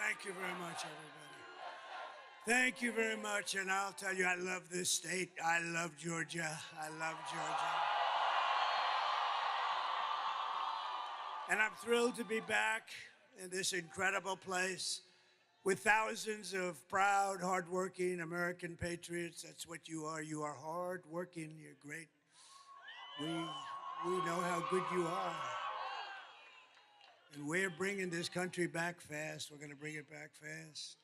Thank you very much, everybody. Thank you very much, and I'll tell you, I love this state. I love Georgia. I love Georgia. And I'm thrilled to be back in this incredible place with thousands of proud, hardworking American patriots. That's what you are. You are hardworking. You're great. We know how good you are. And we're bringing this country back fast. We're going to bring it back fast.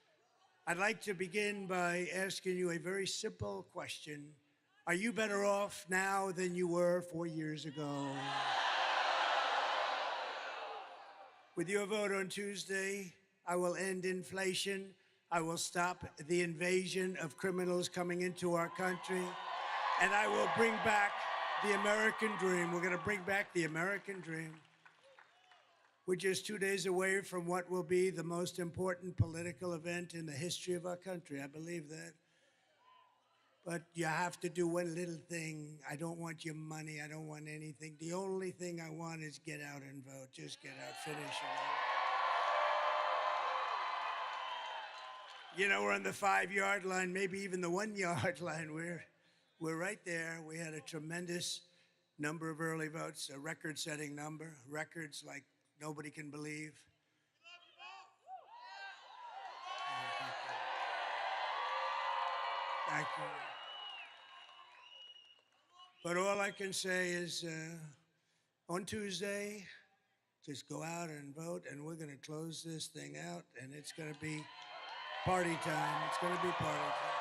I'd like to begin by asking you a very simple question. Are you better off now than you were 4 years ago? With your vote on Tuesday, I will end inflation. I will stop the invasion of criminals coming into our country. And I will bring back the American dream. We're going to bring back the American dream. We're just 2 days away from what will be the most important political event in the history of our country. I believe that. But you have to do one little thing. I don't want your money. I don't want anything. The only thing I want is get out and vote. Just get out, finish it. You know, we're on the 5-yard line, maybe even the 1-yard line. We're right there. We had a tremendous number of early votes, a record-setting number, records like nobody can believe. Thank you. But all I can say is on Tuesday, just go out and vote, and we're going to close this thing out, and it's going to be party time. It's going to be party time.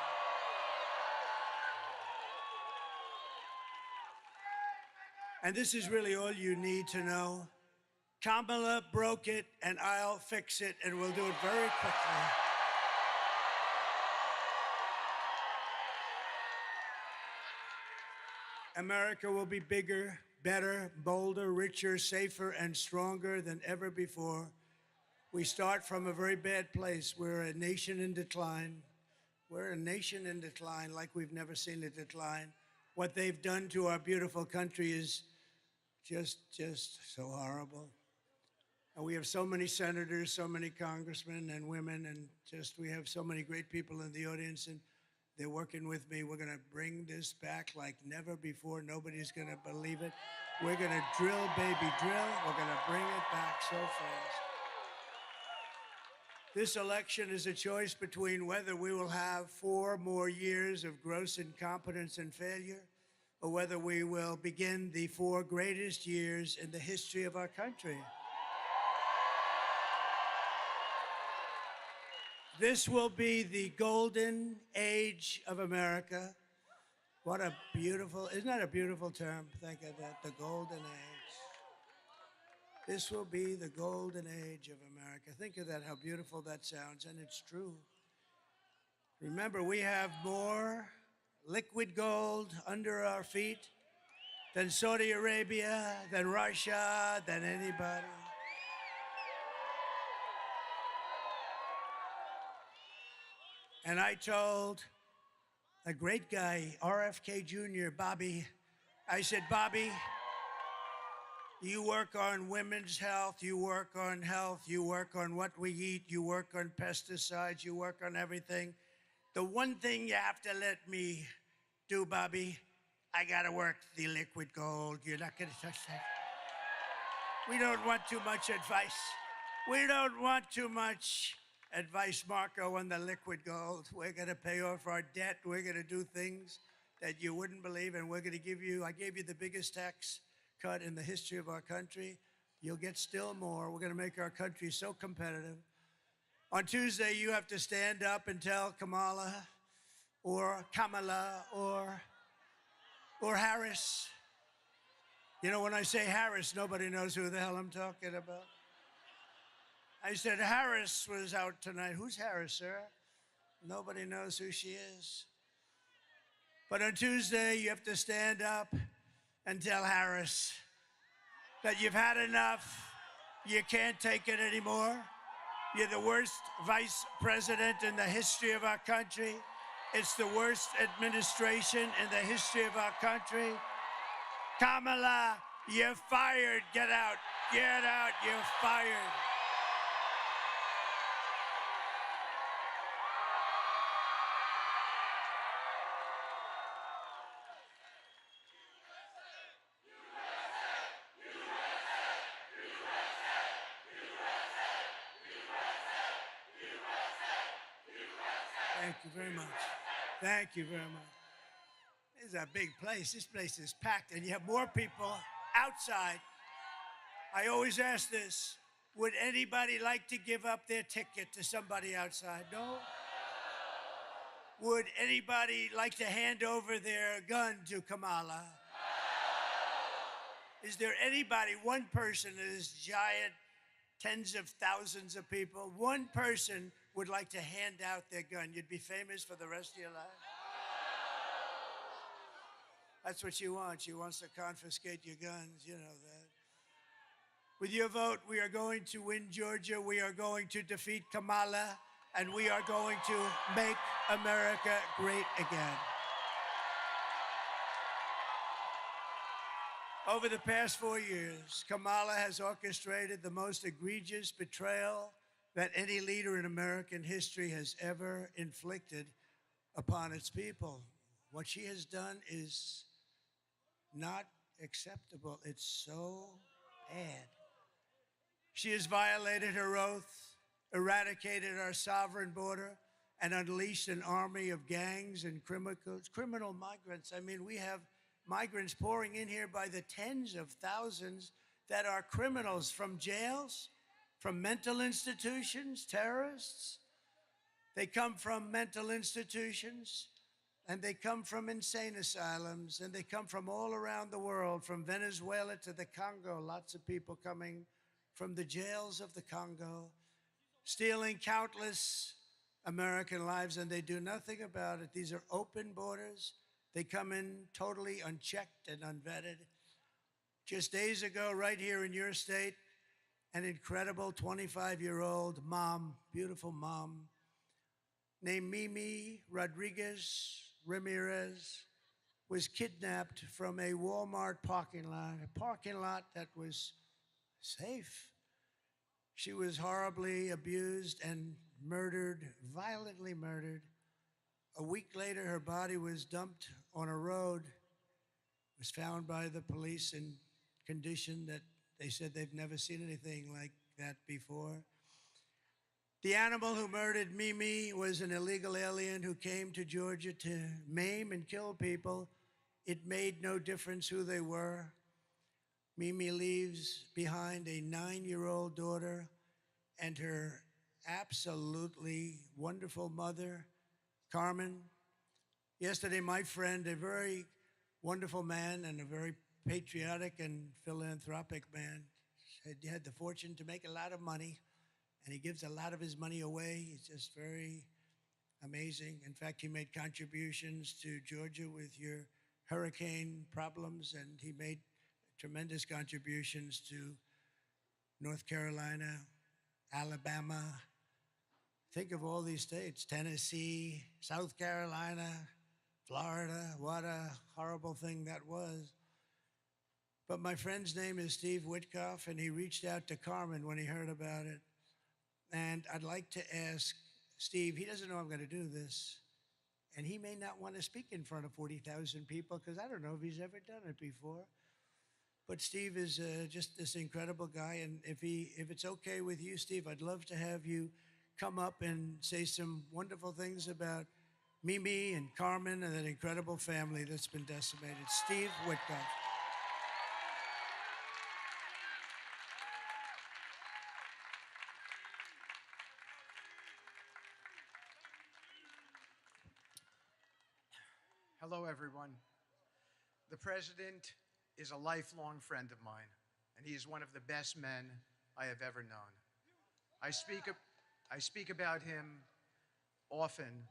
And this is really all you need to know. Kamala broke it, and I'll fix it, and we'll do it very quickly. America will be bigger, better, bolder, richer, safer, and stronger than ever before. We start from a very bad place. We're a nation in decline. We're a nation in decline like we've never seen a decline. What they've done to our beautiful country is just so horrible. And we have so many senators, so many congressmen and women, and we have so many great people in the audience, and they're working with me. We're going to bring this back like never before. Nobody's going to believe it. We're going to drill, baby, drill. We're going to bring it back so fast. This election is a choice between whether we will have 4 more years of gross incompetence and failure, or whether we will begin the 4 greatest years in the history of our country. This will be the golden age of America. What a beautiful, isn't that a beautiful term? Think of that, the golden age. This will be the golden age of America. Think of that, how beautiful that sounds, and it's true. Remember, we have more liquid gold under our feet than Saudi Arabia, than Russia, than anybody. And I told a great guy, RFK Jr., Bobby, I said, Bobby, you work on women's health, you work on health, you work on what we eat, you work on pesticides, you work on everything. The one thing you have to let me do, Bobby, I got to work the liquid gold. You're not going to touch that. We don't want too much advice. We don't want too much advice, Marco, on the liquid gold. We're going to pay off our debt. We're going to do things that you wouldn't believe, and we're going to give you, I gave you the biggest tax cut in the history of our country. You'll get still more. We're going to make our country so competitive. On Tuesday, you have to stand up and tell Kamala or Harris. You know, when I say Harris, nobody knows who the hell I'm talking about. I said, Harris was out tonight. Who's Harris, sir? Nobody knows who she is. But on Tuesday, you have to stand up and tell Harris that you've had enough. You can't take it anymore. You're the worst vice president in the history of our country. It's the worst administration in the history of our country. Kamala, you're fired. Get out. Get out. You're fired. Thank you very much. Thank you very much. This is a big place. This place is packed, and you have more people outside. I always ask this. Would anybody like to give up their ticket to somebody outside? No? Would anybody like to hand over their gun to Kamala? Is there anybody, one person in this giant, tens of thousands of people, one person would like to hand out their gun? You'd be famous for the rest of your life? That's what she wants. She wants to confiscate your guns, you know that. With your vote, we are going to win Georgia. We are going to defeat Kamala, and we are going to make America great again. Over the past 4 years, Kamala has orchestrated the most egregious betrayal that any leader in American history has ever inflicted upon its people. What she has done is not acceptable. It's so bad. She has violated her oath, eradicated our sovereign border, and unleashed an army of gangs and criminal migrants. I mean, we have migrants pouring in here by the tens of thousands that are criminals from jails, from mental institutions, terrorists. They come from mental institutions, and they come from insane asylums, and they come from all around the world, from Venezuela to the Congo. Lots of people coming from the jails of the Congo, stealing countless American lives, and they do nothing about it. These are open borders. They come in totally unchecked and unvetted. Just days ago, right here in your state, an incredible 25-year-old mom, beautiful mom, named Mimi Rodriguez Ramirez, was kidnapped from a Walmart parking lot that was safe. She was horribly abused and murdered, violently murdered. A week later, her body was dumped on a road, was found by the police in condition that they said they've never seen anything like that before. The animal who murdered Mimi was an illegal alien who came to Georgia to maim and kill people. It made no difference who they were. Mimi leaves behind a 9-year-old daughter and her absolutely wonderful mother, Carmen. Yesterday, my friend, a very wonderful man and a very patriotic and philanthropic man, said he had the fortune to make a lot of money, and he gives a lot of his money away. He's just very amazing. In fact, he made contributions to Georgia with your hurricane problems, and he made tremendous contributions to North Carolina, Alabama. Think of all these states, Tennessee, South Carolina, Florida. What a horrible thing that was. But my friend's name is Steve Witkoff, and he reached out to Carmen when he heard about it. And I'd like to ask Steve, he doesn't know I'm going to do this, and he may not want to speak in front of 40,000 people because I don't know if he's ever done it before. But Steve is just this incredible guy, and if it's okay with you, Steve, I'd love to have you come up and say some wonderful things about Mimi and Carmen and that incredible family that's been decimated. Steve Witkoff. Hello, everyone. The president is a lifelong friend of mine, and he is one of the best men I have ever known. I speak about him often,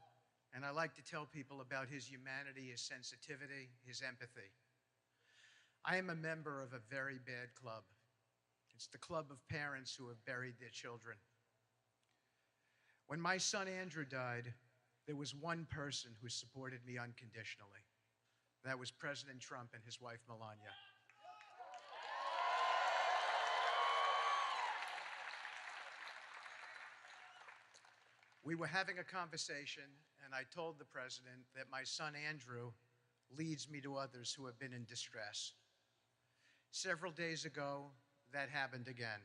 and I like to tell people about his humanity, his sensitivity, his empathy. I am a member of a very bad club. It's the club of parents who have buried their children. When my son Andrew died, there was one person who supported me unconditionally. That was President Trump and his wife, Melania. We were having a conversation, and I told the president that my son Andrew leads me to others who have been in distress. Several days ago, that happened again.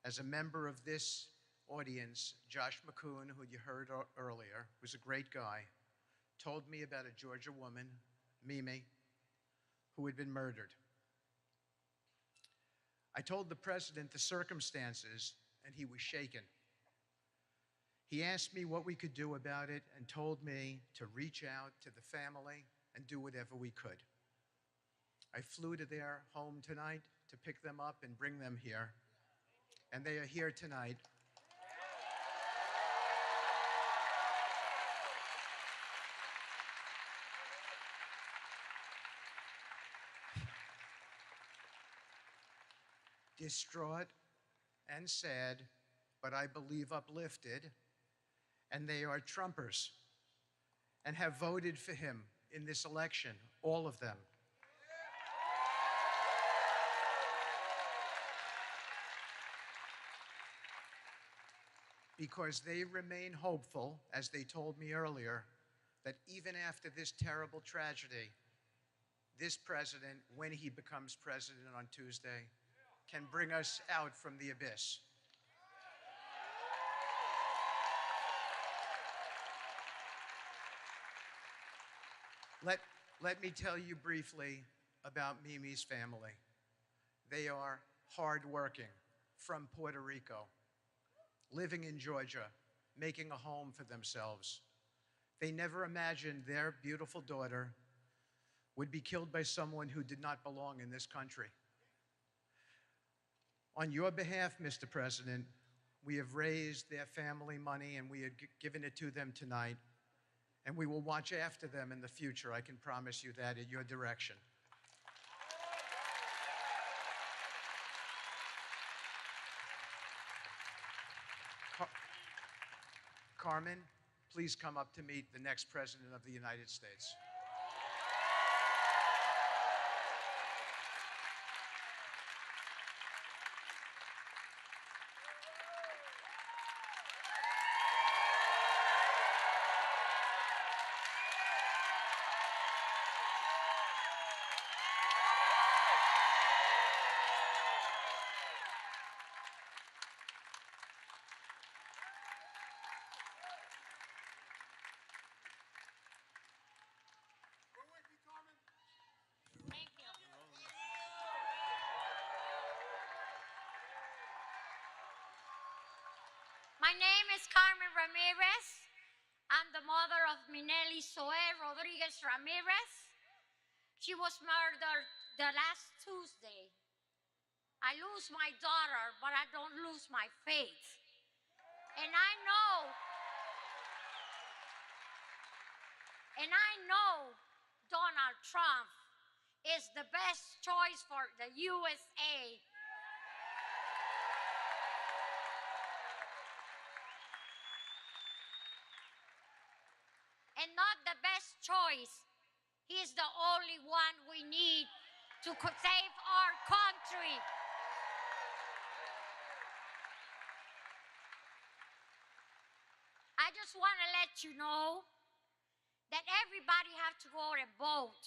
As a member of this audience, Josh McCoon, who you heard earlier, who's a great guy, told me about a Georgia woman, Mimi, who had been murdered. I told the president the circumstances, and he was shaken. He asked me what we could do about it and told me to reach out to the family and do whatever we could. I flew to their home tonight to pick them up and bring them here, and they are here tonight. Distraught and sad, but I believe uplifted, and they are Trumpers and have voted for him in this election, all of them. Because they remain hopeful, as they told me earlier, that even after this terrible tragedy, this president, when he becomes president on Tuesday, can bring us out from the abyss. Let me tell you briefly about Mimi's family. They are hardworking, from Puerto Rico, living in Georgia, making a home for themselves. They never imagined their beautiful daughter would be killed by someone who did not belong in this country. On your behalf, Mr. President, we have raised their family money and we have given it to them tonight, and we will watch after them in the future. I can promise you that, in your direction. Carmen, please come up to meet the next President of the United States. My name is Carmen Ramirez. I'm the mother of Minelli Zoe Rodriguez Ramirez. She was murdered the last Tuesday. I lose my daughter, but I don't lose my faith. And I know Donald Trump is the best choice for the USA. And not the best choice. He is the only one we need to save our country. I just want to let you know that everybody has to go and vote.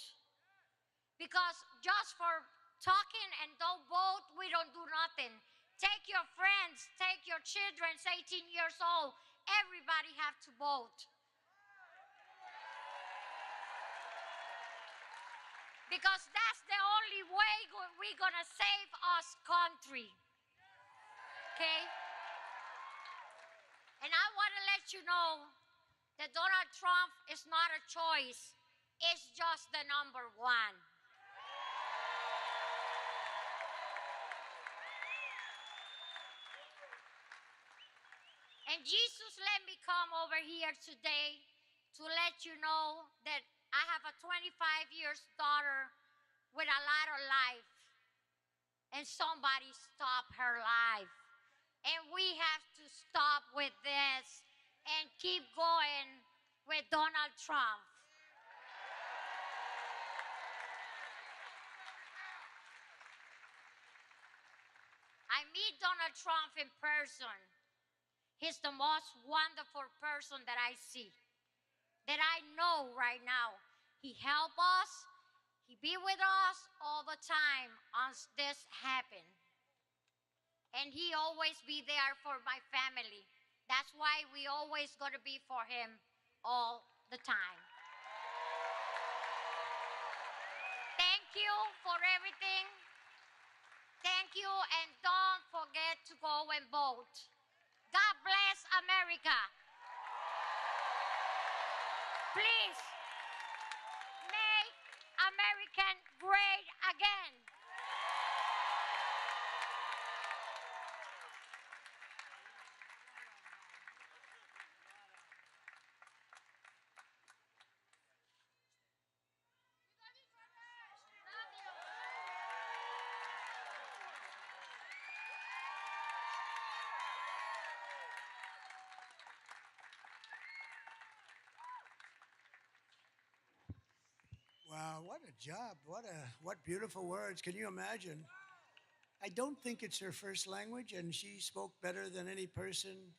Because just for talking and don't vote, we don't do nothing. Take your friends, take your children, 18 years old. Everybody has to vote. Because that's the only way we're going to save us country. Okay? And I want to let you know that Donald Trump is not a choice. It's just the number one. And Jesus let me come over here today to let you know that I have a 25-year daughter with a lot of life, and somebody stopped her life. And we have to stop with this and keep going with Donald Trump. I meet Donald Trump in person. He's the most wonderful person that I see, that I know right now. He helped us. He be with us all the time once this happened. and he always be there for my family. That's why we always gonna be for him all the time. Thank you for everything. Thank you, and don't forget to go and vote. God bless America. Please make American great again. Wow, what a job. What beautiful words. Can you imagine? I don't think it's her first language, and she spoke better than any person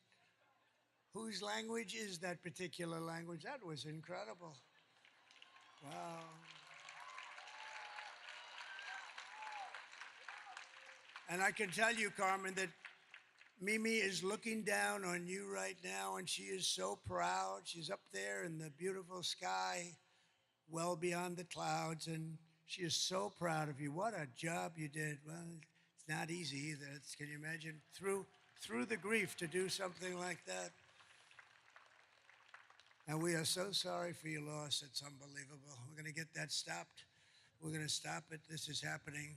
whose language is that particular language. That was incredible. Wow. And I can tell you, Carmen, that Mimi is looking down on you right now, and she is so proud. She's up there in the beautiful sky, well beyond the clouds, and she is so proud of you. What a job you did. Well, it's not easy either. Can you imagine through the grief to do something like that? And we are so sorry for your loss. It's unbelievable. We're going to get that stopped. We're going to stop it. This is happening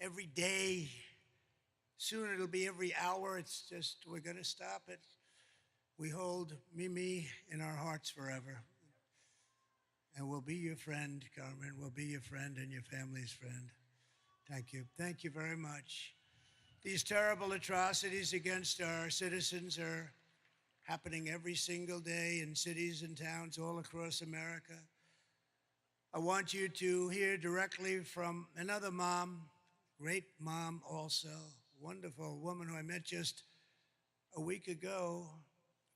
every day. Soon it'll be every hour. It's just, we're going to stop it. We hold Mimi in our hearts forever. And we'll be your friend, Carmen. We'll be your friend and your family's friend. Thank you. Thank you very much. These terrible atrocities against our citizens are happening every single day in cities and towns all across America. I want you to hear directly from another mom, great mom also, wonderful woman who I met just a week ago.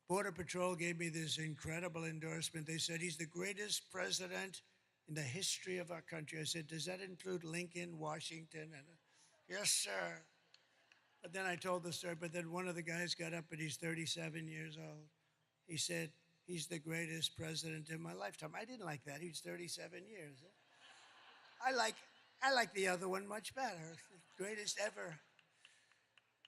Border Patrol gave me this incredible endorsement. They said he's the greatest president in the history of our country. I said, does that include Lincoln, Washington? And yes, sir. But then I told the story, but then one of the guys got up and he's 37 years old. He said, he's the greatest president in my lifetime. I didn't like that. He was 37 years. I like the other one much better. Greatest ever.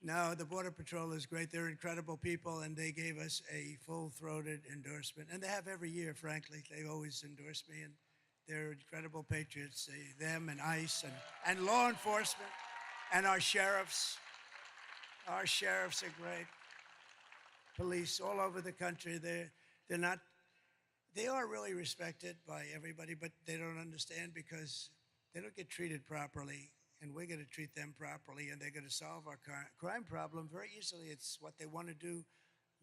No, the Border Patrol is great. They're incredible people, and they gave us a full-throated endorsement. And they have every year, frankly. They always endorse me, and they're incredible patriots. Them and ICE and law enforcement and our sheriffs. Our sheriffs are great. Police all over the country. They are really respected by everybody, but they don't understand because they don't get treated properly. And we're going to treat them properly, and they're going to solve our crime problem very easily. It's what they want to do.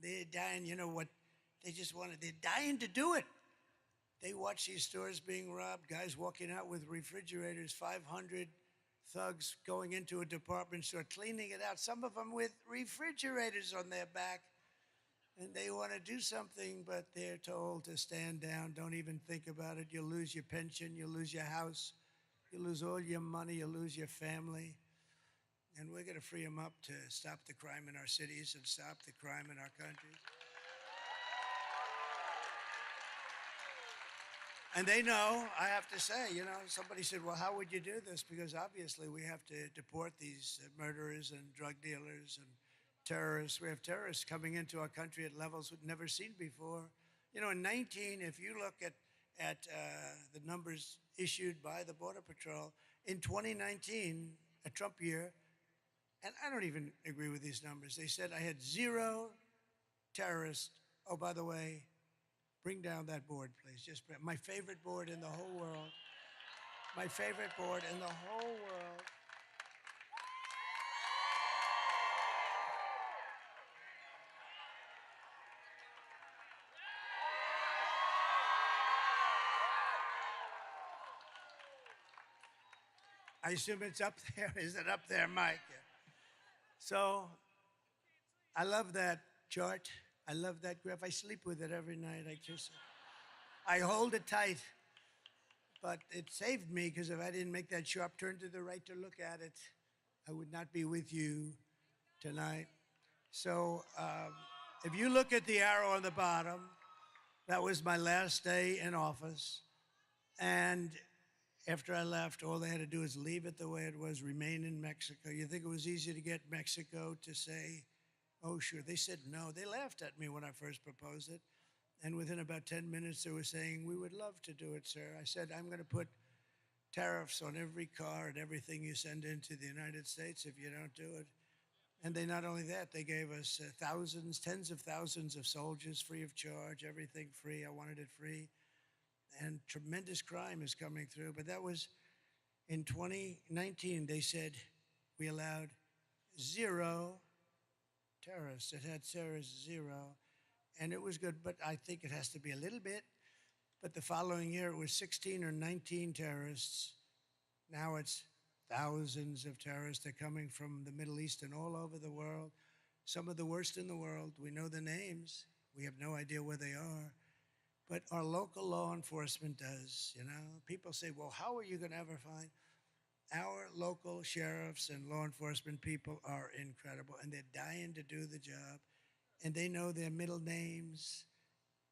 They're dying, you know what? They're dying to do it. They watch these stores being robbed, guys walking out with refrigerators, 500 thugs going into a department store, cleaning it out, some of them with refrigerators on their back. And they want to do something, but they're told to stand down, don't even think about it. You'll lose your pension, you'll lose your house. You lose all your money, you lose your family. And we're going to free them up to stop the crime in our cities and stop the crime in our country. And they know, I have to say, you know, somebody said, well, how would you do this? Because obviously we have to deport these murderers and drug dealers and terrorists. We have terrorists coming into our country at levels we've never seen before. You know, in 19, if you look at the numbers issued by the Border Patrol, in 2019, a Trump year, and I don't even agree with these numbers. They said I had 0 terrorists. Oh, by the way, bring down that board, please. Just my favorite board in the whole world. My favorite board in the whole world. I assume it's up there. Is it up there, Mike? Yeah. So I love that chart. I love that graph. I sleep with it every night. I hold it tight. But it saved me because if I didn't make that sharp turn to the right to look at it, I would not be with you tonight. So if you look at the arrow on the bottom, that was my last day in office. And after I left, all they had to do is leave it the way it was, remain in Mexico. You think it was easy to get Mexico to say, oh, sure. They said no. They laughed at me when I first proposed it. And within about 10 minutes, they were saying, we would love to do it, sir. I said, I'm going to put tariffs on every car and everything you send into the United States if you don't do it. And they not only that, they gave us thousands, tens of thousands of soldiers free of charge, everything free. I wanted it free. And tremendous crime is coming through. But that was in 2019, they said we allowed 0 terrorists. It had terrorists 0. And it was good, but I think it has to be a little bit. But the following year, it was 16 or 19 terrorists. Now it's thousands of terrorists. They're coming from the Middle East and all over the world. Some of the worst in the world. We know the names. We have no idea where they are. But our local law enforcement does, you know. People say, well, how are you going to ever find? Our local sheriffs and law enforcement people are incredible, and they're dying to do the job. And they know their middle names.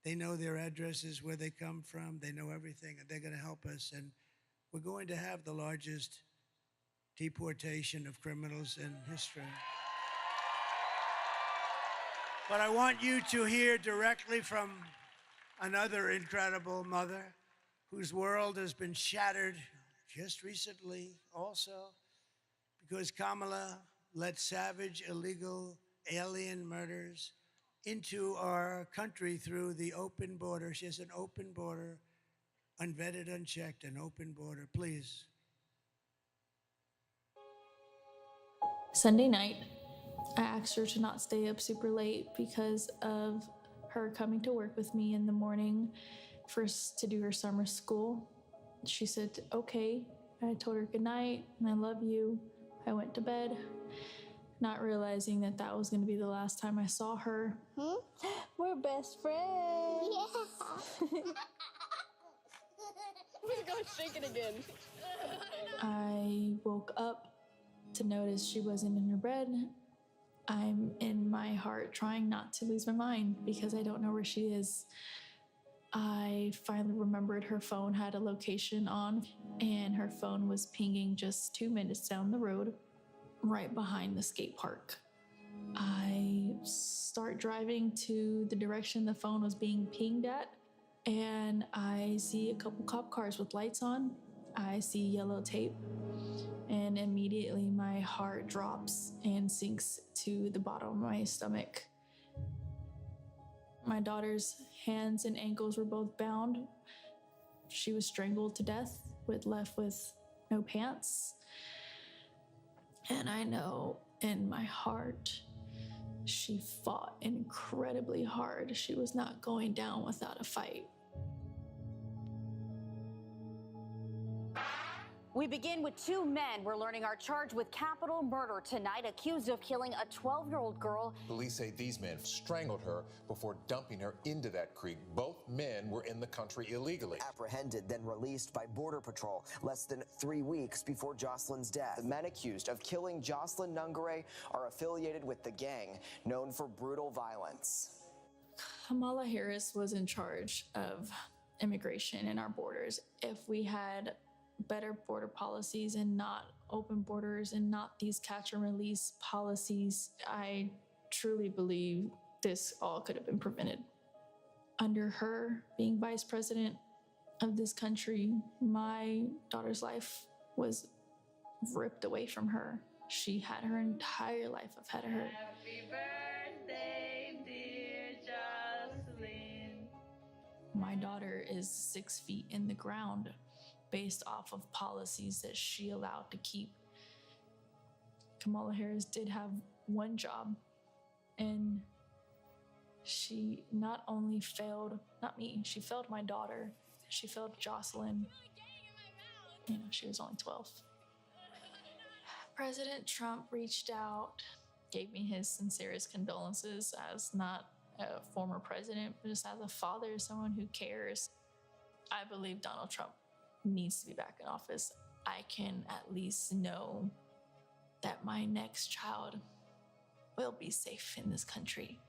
They know their addresses, where they come from. They know everything, and they're going to help us. And we're going to have the largest deportation of criminals in history. But I want you to hear directly from another incredible mother whose world has been shattered just recently also because Kamala let savage, illegal alien murders into our country through the open border. She has an open border, unvetted, unchecked, an open border. Please. Sunday night, I asked her to not stay up super late because of her coming to work with me in the morning first to do her summer school. She said, okay. I told her good night and I love you. I went to bed, not realizing that that was going to be the last time I saw her. We're best friends. Yeah. We're going to shake it again. I woke up to notice she wasn't in her bed. I'm in my heart trying not to lose my mind because I don't know where she is. I finally remembered her phone had a location on, and her phone was pinging just 2 minutes down the road, right behind the skate park. I start driving to the direction the phone was being pinged at, and I see a couple cop cars with lights on. I see yellow tape, and immediately my heart drops and sinks to the bottom of my stomach. My daughter's hands and ankles were both bound. She was strangled to death, left with no pants. And I know in my heart, she fought incredibly hard. She was not going down without a fight. We begin with 2 men we're learning are charged with capital murder tonight, accused of killing a 12-year-old girl. Police say these men strangled her before dumping her into that creek. Both men were in the country illegally. Apprehended, then released by Border Patrol less than 3 weeks before Jocelyn's death. The men accused of killing Jocelyn Nungare are affiliated with the gang known for brutal violence. Kamala Harris was in charge of immigration in our borders. If we had better border policies and not open borders and not these catch and release policies, I truly believe this all could have been prevented. Under her being vice president of this country, my daughter's life was ripped away from her. She had her entire life ahead of her. Happy birthday, dear Jocelyn. My daughter is 6 feet in the ground based off of policies that she allowed to keep. Kamala Harris did have one job, and she not only failed, not me, she failed my daughter, she failed Jocelyn. You know, she was only 12. President Trump reached out, gave me his sincerest condolences as not a former president, but just as a father, someone who cares. I believe Donald Trump needs to be back in office. I can at least know that my next child we'll be safe in this country.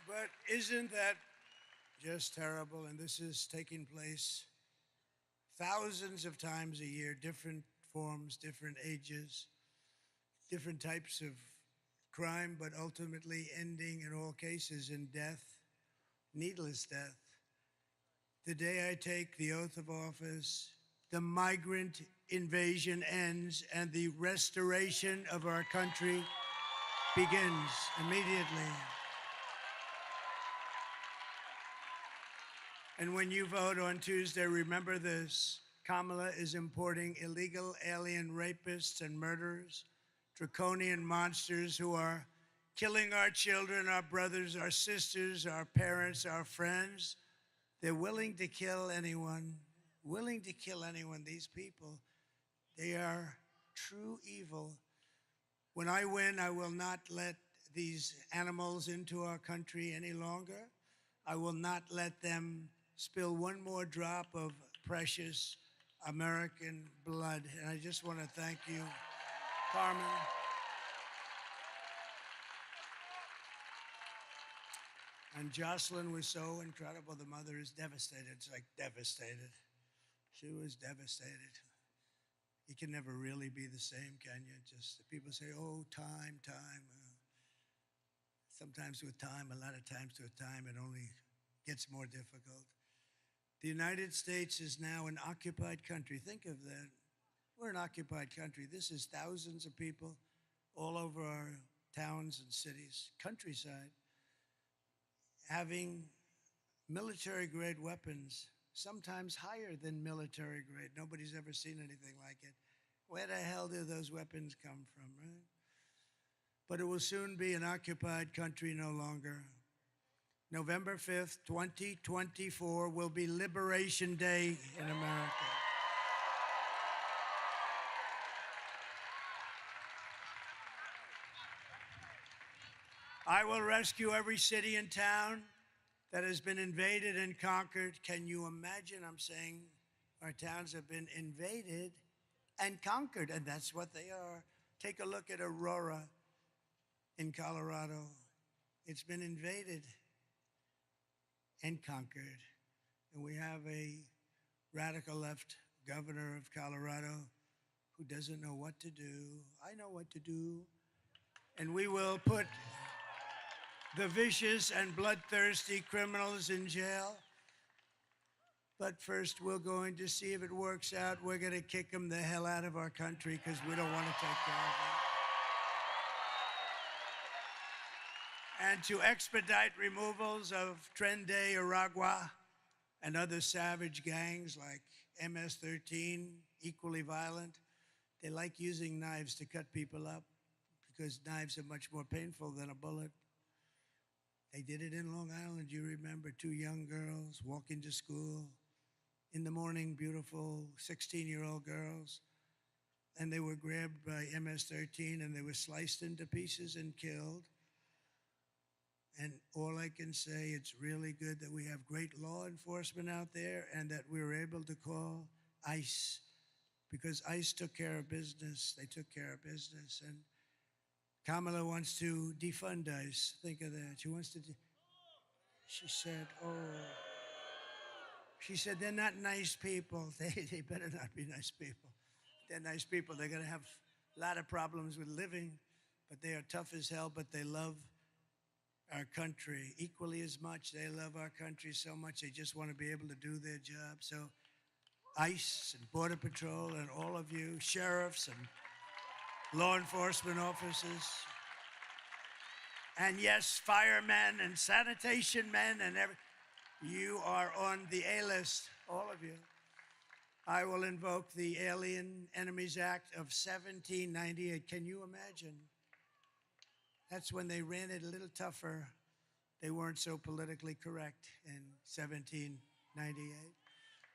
But isn't that just terrible? And this is taking place thousands of times a year, different forms, different ages, different types of crime, but ultimately ending in all cases in death, needless death. The day I take the oath of office, the migrant invasion ends and the restoration of our country begins immediately. And when you vote on Tuesday, remember this: Kamala is importing illegal alien rapists and murderers, draconian monsters who are killing our children, our brothers, our sisters, our parents, our friends. They're willing to kill anyone, these people. They are true evil. When I win, I will not let these animals into our country any longer. I will not let them spill one more drop of precious American blood. And I just want to thank you, Carmen. And Jocelyn was so incredible. The mother is devastated. It's like devastated. She was devastated. You can never really be the same, can you? Just people say, oh, time. Sometimes with time, a lot of times with time, it only gets more difficult. The United States is now an occupied country. Think of that. We're an occupied country. This is thousands of people all over our towns and cities, countryside, having military-grade weapons, sometimes higher than military-grade. Nobody's ever seen anything like it. Where the hell do those weapons come from, right? But it will soon be an occupied country no longer. November 5th, 2024 will be Liberation Day in America. I will rescue every city and town that has been invaded and conquered. Can you imagine? I'm saying our towns have been invaded and conquered, and that's what they are. Take a look at Aurora in Colorado. It's been invaded and conquered. And we have a radical left governor of Colorado who doesn't know what to do. I know what to do. And we will put the vicious and bloodthirsty criminals in jail. But first, we're going to see if it works out. We're going to kick them the hell out of our country because we don't want to take care of them. And to expedite removals of Tren de Aragua and other savage gangs like MS-13, equally violent, they like using knives to cut people up because knives are much more painful than a bullet. They did it in Long Island. You remember 2 young girls walking to school in the morning, beautiful 16-year-old girls, and they were grabbed by MS-13 and they were sliced into pieces and killed. And all I can say, it's really good that we have great law enforcement out there and that we were able to call ICE because ICE took care of business. They took care of business. And Kamala wants to defund ICE. Think of that. She wants to, she said, she said, they're not nice people. They better not be nice people. They're nice people. They're going to have a lot of problems with living, but they are tough as hell, but they love our country equally as much. They love our country so much, they just want to be able to do their job. So ICE and Border Patrol and all of you, sheriffs and law enforcement officers, and yes, firemen and sanitation men and you are on the A-list, all of you. I will invoke the Alien Enemies Act of 1798. Can you imagine? That's when they ran it a little tougher. They weren't so politically correct in 1798.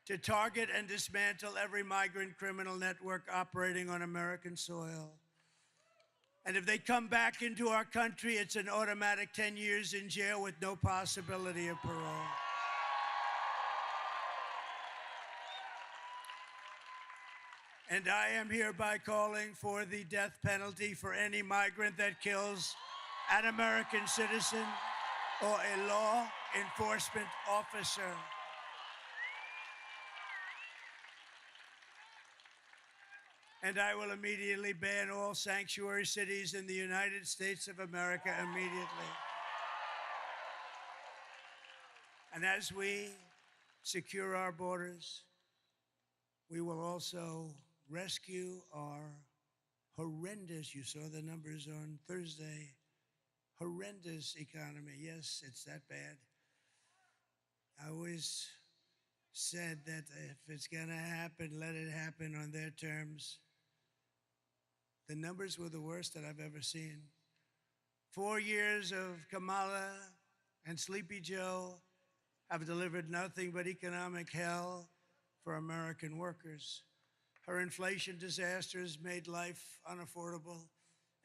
To target and dismantle every migrant criminal network operating on American soil. And if they come back into our country, it's an automatic 10 years in jail with no possibility of parole. And I am hereby calling for the death penalty for any migrant that kills an American citizen or a law enforcement officer. And I will immediately ban all sanctuary cities in the United States of America immediately. And as we secure our borders, we will also rescue our horrendous, you saw the numbers on Thursday, horrendous economy. Yes, it's that bad. I always said that if it's going to happen, let it happen on their terms. The numbers were the worst that I've ever seen. 4 years of Kamala and Sleepy Joe have delivered nothing but economic hell for American workers. Her inflation disasters made life unaffordable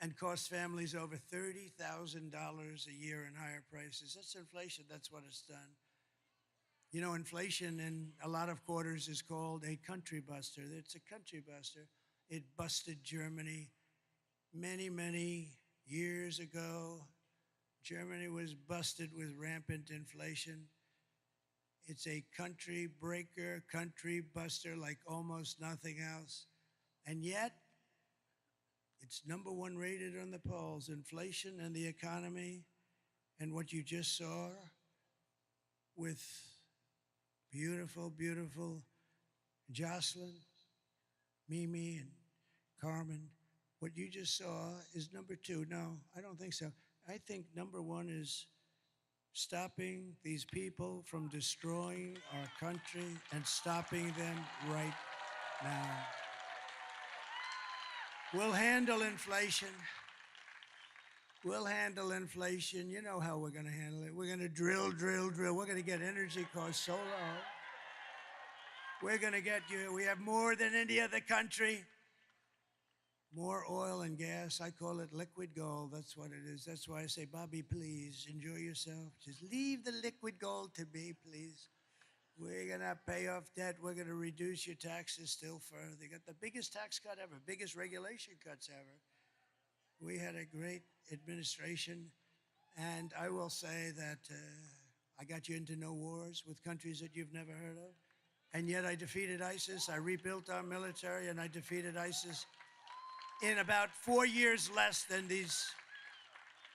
and cost families over $30,000 a year in higher prices. That's inflation. That's what it's done. You know, inflation in a lot of quarters is called a country buster. It's a country buster. It busted Germany many, many years ago. Germany was busted with rampant inflation. It's a country breaker, country buster like almost nothing else. And yet, it's #1 rated on the polls. Inflation and the economy and what you just saw with beautiful, beautiful Jocelyn, Mimi, and Carmen. What you just saw is #2. No, I don't think so. I think #1 is stopping these people from destroying our country and stopping them right now. We'll handle inflation. We'll handle inflation. You know how we're going to handle it. We're going to drill. We're going to get energy costs so low. We're going to get you. We have more than any other country. More oil and gas. I call it liquid gold. That's what it is. That's why I say, Bobby, please enjoy yourself. Just leave the liquid gold to me, please. We're going to pay off debt. We're going to reduce your taxes still further. They got the biggest tax cut ever, biggest regulation cuts ever. We had a great administration. And I will say that I got you into no wars with countries that you've never heard of. And yet I defeated ISIS. I rebuilt our military, and I defeated ISIS in about 4 years less than these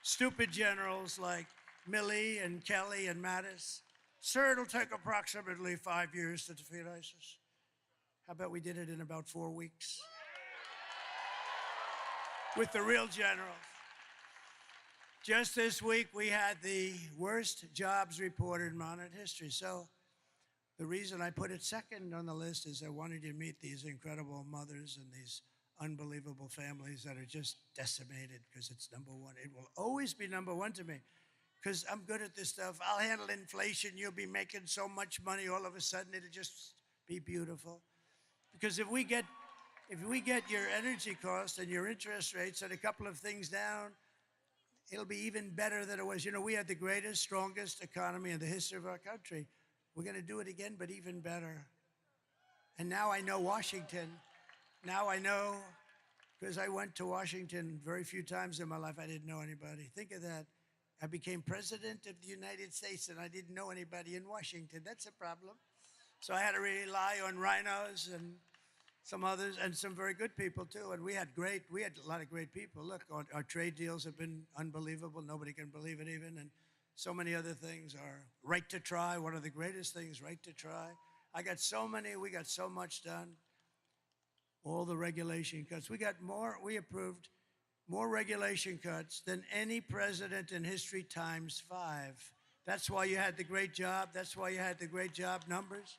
stupid generals like Milley and Kelly and Mattis. Sir, it'll take approximately 5 years to defeat ISIS. How about we did it in about 4 weeks? With the real generals. Just this week, we had the worst jobs report in modern history. So the reason I put it second on the list is I wanted you to meet these incredible mothers and these unbelievable families that are just decimated because it's #1. It will always be #1 to me because I'm good at this stuff. I'll handle inflation. You'll be making so much money all of a sudden. It'll just be beautiful. Because if we get your energy costs and your interest rates and a couple of things down, it'll be even better than it was. You know, we had the greatest, strongest economy in the history of our country. We're going to do it again, but even better. And now I know Washington. Now I know, because I went to Washington very few times in my life. I didn't know anybody. Think of that. I became president of the United States, and I didn't know anybody in Washington. That's a problem. So I had to rely on rhinos and some others, and some very good people, too. And we had a lot of great people. Look, our trade deals have been unbelievable. Nobody can believe it even. And so many other things. Our right to try, one of the greatest things, right to try. We got so much done. All the regulation cuts. We approved more regulation cuts than any president in history times 5. That's why you had the great job. That's why you had the great job numbers.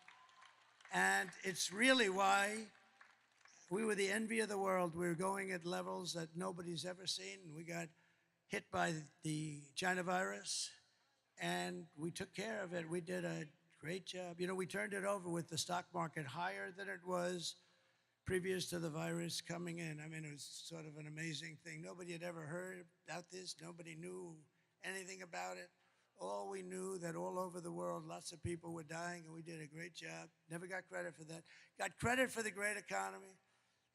And it's really why we were the envy of the world. We were going at levels that nobody's ever seen. We got hit by the China virus, and we took care of it. We did a great job. You know, we turned it over with the stock market higher than it was previous to the virus coming in. I mean, it was sort of an amazing thing. Nobody had ever heard about this. Nobody knew anything about it. All we knew that all over the world, lots of people were dying, and we did a great job. Never got credit for that. Got credit for the great economy.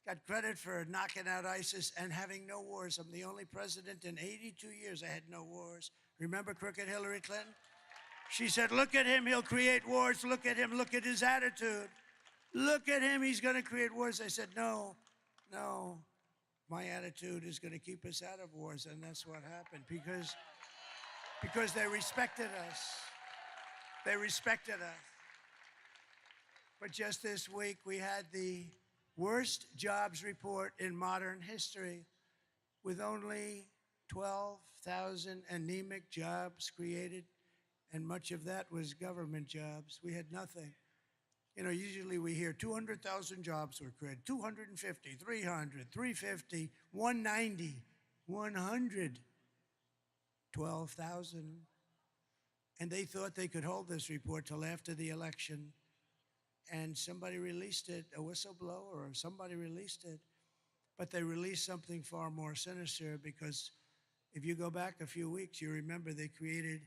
got credit for knocking out ISIS and having no wars. I'm the only president in 82 years I had no wars. Remember crooked Hillary Clinton? She said, look at him, he'll create wars. Look at him, look at his attitude. Look at him, he's going to create wars. I said, no, my attitude is going to keep us out of wars. And that's what happened because they respected us. They respected us. But just this week, we had the worst jobs report in modern history, with only 12,000 anemic jobs created, and much of that was government jobs. We had nothing. You know, usually we hear 200,000 jobs were created, 250, 300, 350, 190, 100, 12,000. And they thought they could hold this report till after the election. And somebody released it, a whistleblower or somebody released it. But they released something far more sinister, because if you go back a few weeks, you remember they created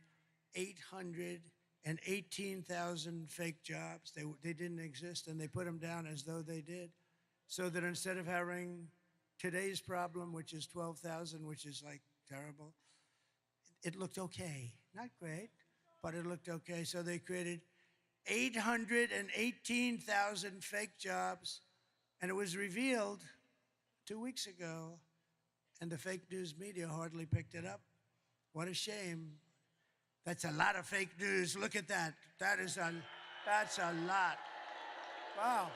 818,000 fake jobs. They didn't exist, and they put them down as though they did. So that instead of having today's problem, which is 12,000, which is like terrible, it looked okay. Not great, but it looked okay. So they created 818,000 fake jobs, and it was revealed 2 weeks ago, and the fake news media hardly picked it up. What a shame. That's a lot of fake news. Look at that. That's a lot. Wow.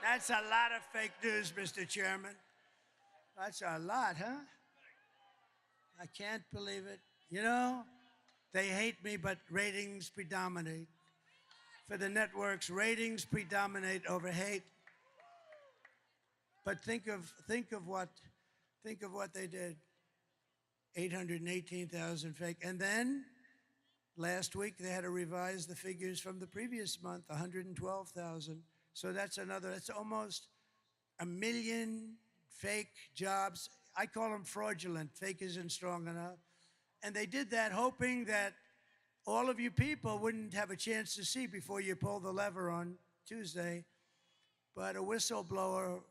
That's a lot of fake news, Mr. Chairman. That's a lot, huh? I can't believe it. You know, they hate me, but ratings predominate. For the networks, ratings predominate over hate. But think of what they did. 818,000 fake. And then last week they had to revise the figures from the previous month, 112,000. So that's almost 1 million fake jobs. I call them fraudulent. Fake isn't strong enough. And they did that hoping that all of you people wouldn't have a chance to see before you pull the lever on Tuesday. But a whistleblower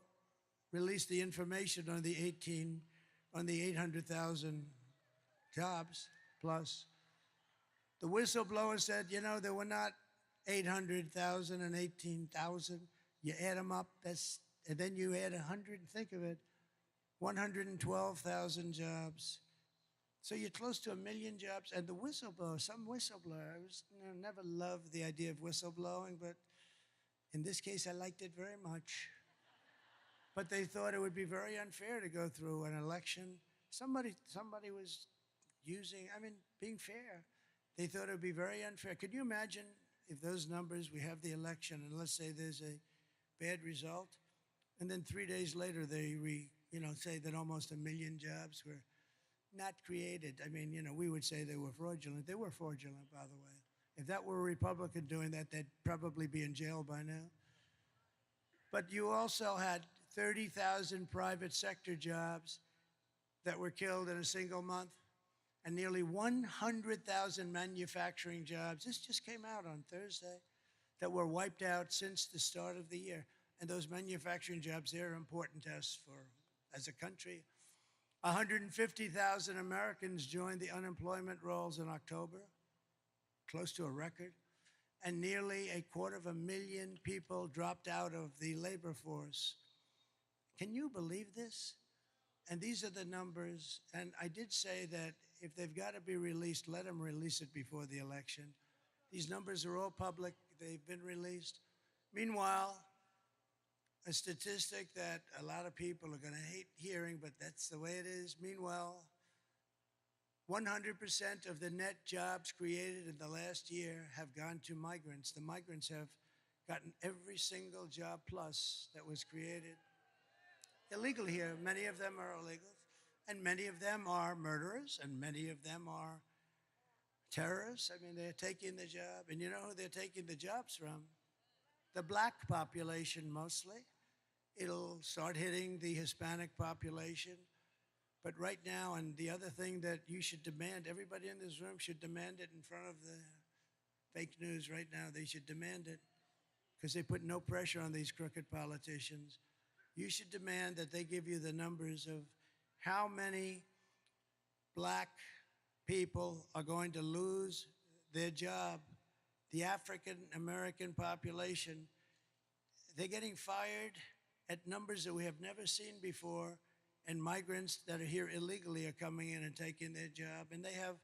released the information on the 800,000 jobs plus. The whistleblower said, you know, there were not 800,000 and 18,000. You add them up, and then you add 100, think of it, 112,000 jobs. So you're close to 1 million jobs. And the whistleblower, some whistleblower, I never loved the idea of whistleblowing, but in this case, I liked it very much. But they thought it would be very unfair to go through an election. Somebody was being fair. They thought it would be very unfair. Could you imagine if those numbers, we have the election, and let's say there's a bad result, and then 3 days later they say that almost 1 million jobs were not created. I mean, we would say they were fraudulent. They were fraudulent, by the way. If that were a Republican doing that, they'd probably be in jail by now. But you also had 30,000 private sector jobs that were killed in a single month, and nearly 100,000 manufacturing jobs. This just came out on Thursday, that were wiped out since the start of the year. And those manufacturing jobs, they're important to us as a country. 150,000 Americans joined the unemployment rolls in October, close to a record. And nearly 250,000 people dropped out of the labor force. Can you believe this? And these are the numbers. And I did say that if they've got to be released, let them release it before the election. These numbers are all public. They've been released. Meanwhile, a statistic that a lot of people are going to hate hearing, but that's the way it is. Meanwhile, 100% of the net jobs created in the last year have gone to migrants. The migrants have gotten every single job plus that was created. Illegal here. Many of them are illegal, and many of them are murderers, and many of them are terrorists. I mean, they're taking the job. And you know who they're taking the jobs from? The black population mostly. It'll start hitting the Hispanic population. But right now, and the other thing that you should demand, everybody in this room should demand it in front of the fake news right now. They should demand it. because they put no pressure on these crooked politicians. You should demand that they give you the numbers of how many black people are going to lose their job. The African American population, they're getting fired at numbers that we have never seen before, and migrants that are here illegally are coming in and taking their job, and they have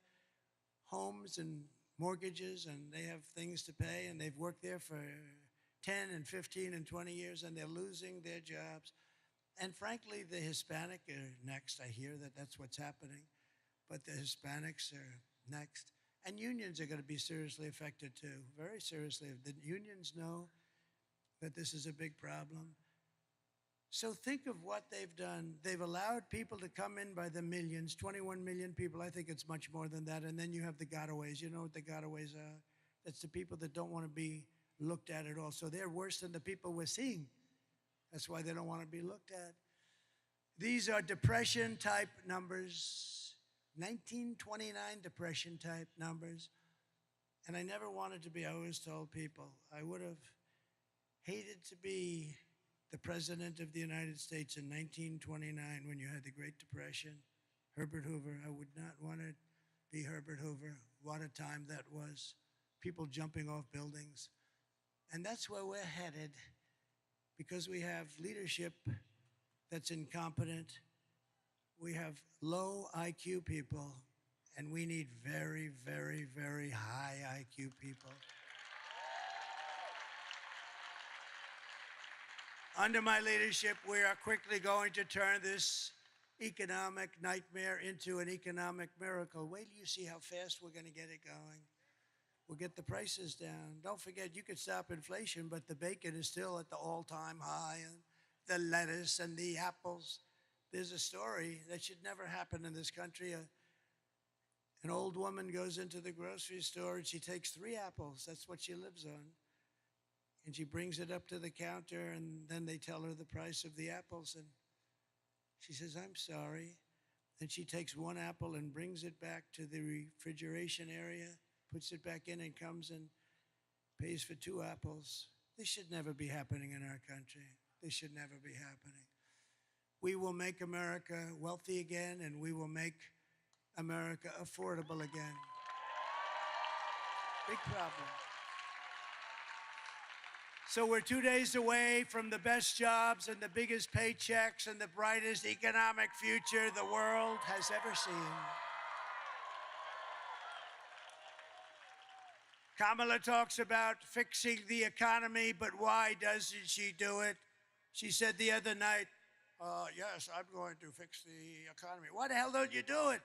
homes and mortgages, and they have things to pay, and they've worked there for 10 and 15 and 20 years, and they're losing their jobs. And frankly, the Hispanic are next. I hear that that's what's happening, but the Hispanics are next. And unions are going to be seriously affected too, very seriously. The unions know that this is a big problem. So think of what they've done. They've allowed people to come in by the millions, 21 million people. I think it's much more than that. And then you have the gotaways. You know what the gotaways are? That's the people that don't want to be looked at all. So they're worse than the people we're seeing. That's why they don't want to be looked at. These are depression-type numbers, 1929 depression-type numbers. And I never wanted to be, I always told people, I would have hated to be the President of the United States in 1929 when you had the Great Depression. Herbert Hoover, I would not want to be Herbert Hoover. What a time that was. People jumping off buildings. And that's where we're headed, because we have leadership that's incompetent. We have low IQ people, and we need very, very, very high IQ people. Under my leadership, we are quickly going to turn this economic nightmare into an economic miracle. Wait till you see how fast we're going to get it going. We'll get the prices down. Don't forget, you could stop inflation, but the bacon is still at the all-time high, and the lettuce and the apples. There's a story that should never happen in this country. An old woman goes into the grocery store, and she takes 3 apples. That's what she lives on. And she brings it up to the counter, and then they tell her the price of the apples. And she says, I'm sorry. Then she takes 1 apple and brings it back to the refrigeration area, puts it back in, and comes and pays for 2 apples. This should never be happening in our country. This should never be happening. We will make America wealthy again, and we will make America affordable again. Big problem. So we're 2 days away from the best jobs and the biggest paychecks and the brightest economic future the world has ever seen. Kamala talks about fixing the economy, but why doesn't she do it? She said the other night, yes, I'm going to fix the economy. Why the hell don't you do it?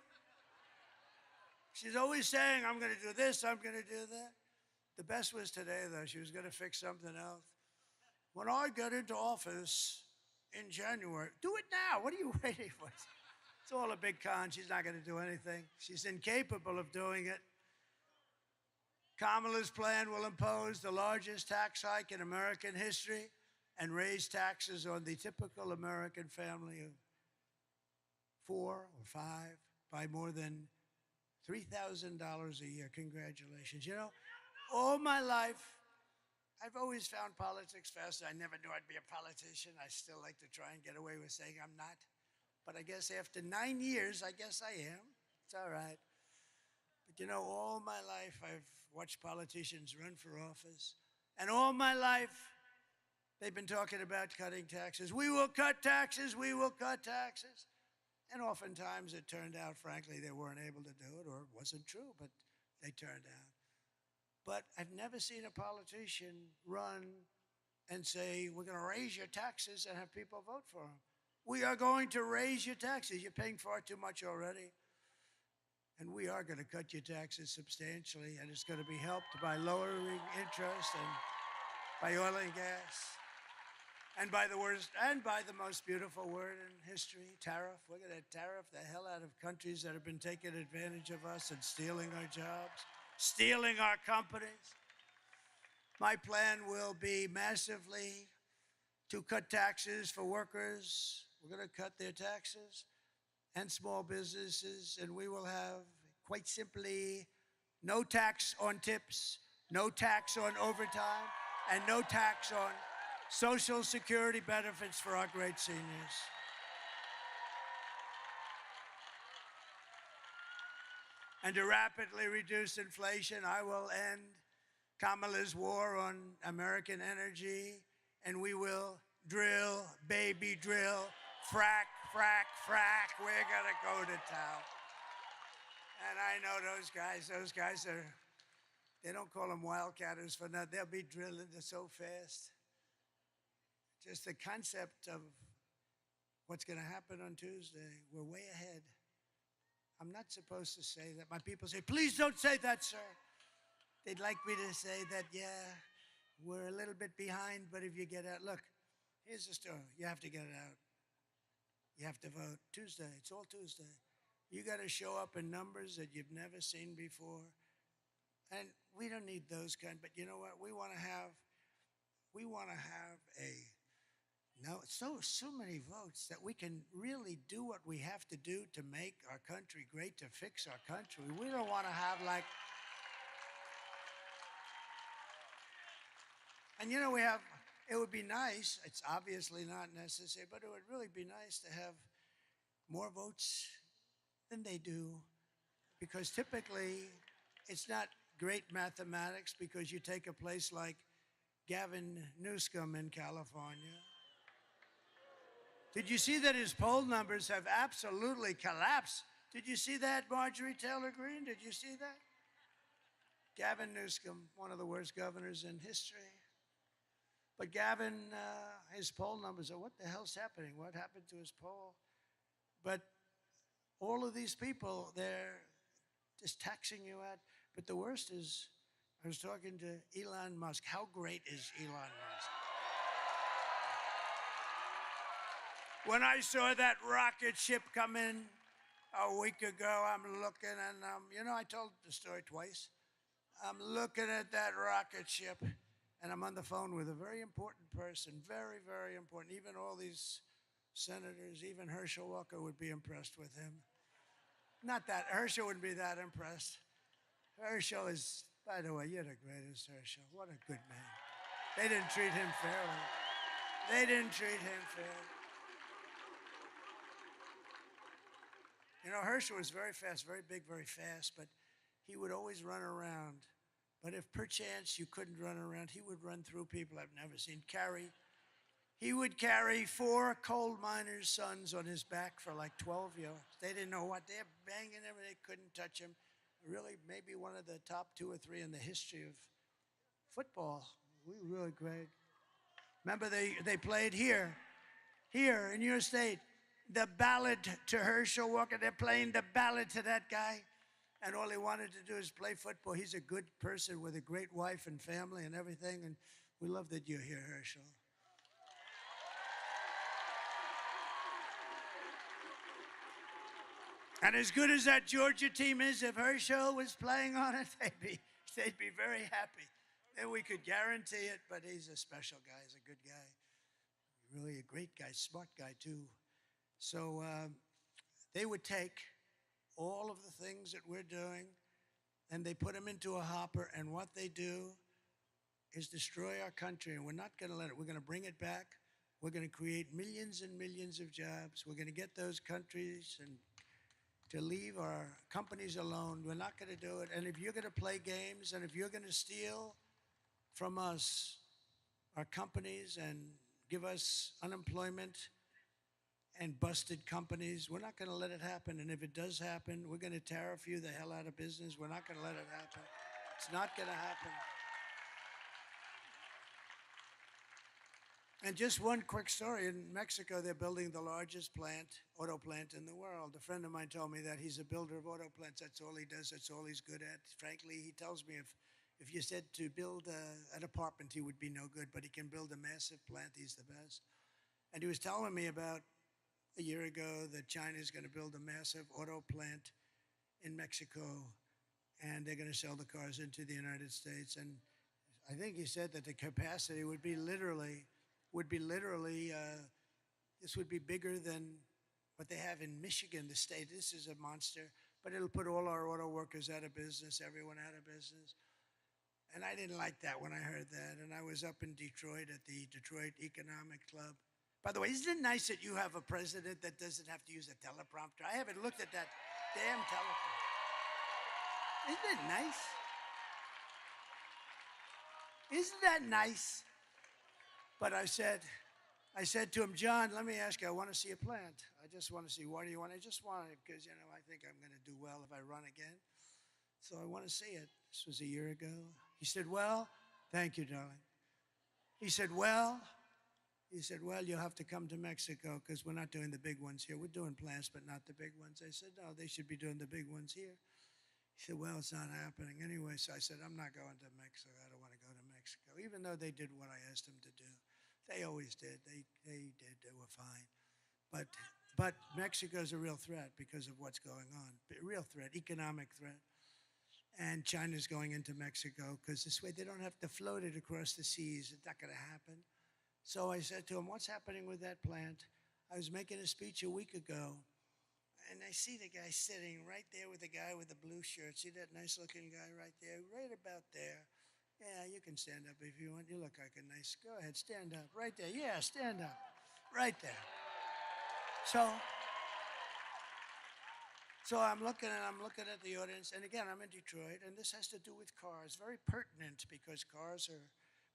She's always saying, I'm going to do this, I'm going to do that. The best was today, though. She was going to fix something else. When I got into office in January, do it now. What are you waiting for? It's all a big con. She's not going to do anything. She's incapable of doing it. Kamala's plan will impose the largest tax hike in American history and raise taxes on the typical American family of 4 or 5 by more than $3,000 a year. Congratulations. You know, all my life, I've always found politics fascinating. I never knew I'd be a politician. I still like to try and get away with saying I'm not. But I guess after 9 years, I guess I am. It's all right. But you know, all my life, I've watched politicians run for office. And all my life, they've been talking about cutting taxes. We will cut taxes. We will cut taxes. And oftentimes it turned out, frankly, they weren't able to do it, or it wasn't true, but they turned out. But I've never seen a politician run and say, we're going to raise your taxes and have people vote for them. We are going to raise your taxes. You're paying far too much already. And we are going to cut your taxes substantially, and it's going to be helped by lowering interest and by oil and gas. And by the worst, and by the most beautiful word in history, tariff. We're going to tariff the hell out of countries that have been taking advantage of us and stealing our jobs, stealing our companies. My plan will be massively to cut taxes for workers. We're going to cut their taxes and small businesses, and we will have, quite simply, no tax on tips, no tax on overtime, and no tax on Social Security benefits for our great seniors. And to rapidly reduce inflation, I will end Kamala's war on American energy, and we will drill, baby drill, frack, frack, frack. We're gonna go to town. And I know those guys are, they don't call them wildcatters for nothing. They'll be drilling it so fast. Just the concept of what's gonna happen on Tuesday, we're way ahead. I'm not supposed to say that. My people say, please don't say that, sir. They'd like me to say that, yeah, we're a little bit behind, but if you get out, look, here's the story. You have to get it out. You have to vote Tuesday. It's all Tuesday. You got to show up in numbers that you've never seen before. And we don't need those kind, but you know what? We want to have so many votes that we can really do what we have to do to make our country great, to fix our country. We don't want to have like, and you know, it would be nice, it's obviously not necessary, but it would really be nice to have more votes than they do, because typically it's not great mathematics, because you take a place like Gavin Newsom in California. Did you see that his poll numbers have absolutely collapsed? Did you see that, Marjorie Taylor Greene? Did you see that? Gavin Newsom, one of the worst governors in history. But Gavin, his poll numbers are, what the hell's happening? What happened to his poll? But all of these people, they're just taxing you out. But the worst is, I was talking to Elon Musk. How great is Elon Musk? When I saw that rocket ship come in a week ago, I'm looking and, you know, I told the story twice. I'm looking at that rocket ship and I'm on the phone with a very important person, very, very important. Even all these senators, even Herschel Walker would be impressed with him. Not that, Herschel wouldn't be that impressed. Herschel is, by the way, you're the greatest, Herschel. What a good man. They didn't treat him fairly. They didn't treat him fairly. You know, Herschel was very fast, very big, very fast, but he would always run around. But if perchance you couldn't run around, he would run through people I've never seen. He would carry 4 coal miners' sons on his back for like 12 years. They didn't know what, they're banging him, they couldn't touch him. Really, maybe one of the top 2 or 3 in the history of football. We were really great. Remember, they played here in your state, the ballad to Herschel Walker. They're playing the ballad to that guy, and all he wanted to do is play football. He's a good person with a great wife and family and everything, and we love that you're here, Herschel. And as good as that Georgia team is, if Herschel was playing on it, they'd be very happy. Then we could guarantee it, but he's a special guy. He's a good guy. Really a great guy, smart guy too. So they would take all of the things that we're doing and they put them into a hopper, and what they do is destroy our country, and we're not going to let it. We're going to bring it back. We're going to create millions and millions of jobs. We're going to get those countries and to leave our companies alone. We're not going to do it. And if you're going to play games and if you're going to steal from us, our companies, and give us unemployment and busted companies, we're not going to let it happen. And if it does happen, we're going to tariff you the hell out of business. We're not going to let it happen. It's not going to happen. And just one quick story. In Mexico, they're building the largest auto plant in the world. A friend of mine told me that he's a builder of auto plants. That's all he does. That's all he's good at. Frankly, he tells me if you said to build an apartment, he would be no good, but he can build a massive plant. He's the best. And he was telling me about a year ago that China is going to build a massive auto plant in Mexico, and they're going to sell the cars into the United States. And I think he said that the capacity would be literally, this would be bigger than what they have in Michigan, the state. This is a monster, but it'll put all our auto workers out of business, everyone out of business. And I didn't like that when I heard that. And I was up in Detroit at the Detroit Economic Club. By the way, isn't it nice that you have a president that doesn't have to use a teleprompter? I haven't looked at that damn teleprompter. Isn't it nice? Isn't that nice? But I said to him, John, let me ask you, I want to see a plant. I just want to see, what do you want? I just want it because, I think I'm going to do well if I run again. So I want to see it. This was a year ago. He said, well, thank you, darling. He said, well, you'll have to come to Mexico because we're not doing the big ones here. We're doing plants, but not the big ones. I said, no, they should be doing the big ones here. He said, well, it's not happening anyway. So I said, I'm not going to Mexico. I don't want to go to Mexico, even though they did what I asked them to do. They always did. They did. They were fine. But Mexico's a real threat because of what's going on. A real threat, economic threat. And China's going into Mexico because this way they don't have to float it across the seas. It's not going to happen. So I said to him, what's happening with that plant? I was making a speech a week ago, and I see the guy sitting right there with the guy with the blue shirt. See that nice-looking guy right there? Right about there. Yeah, you can stand up if you want. You look like a nice... Go ahead, stand up. Right there. Yeah, stand up. Right there. So I'm looking at the audience, and again, I'm in Detroit, and this has to do with cars. Very pertinent because cars are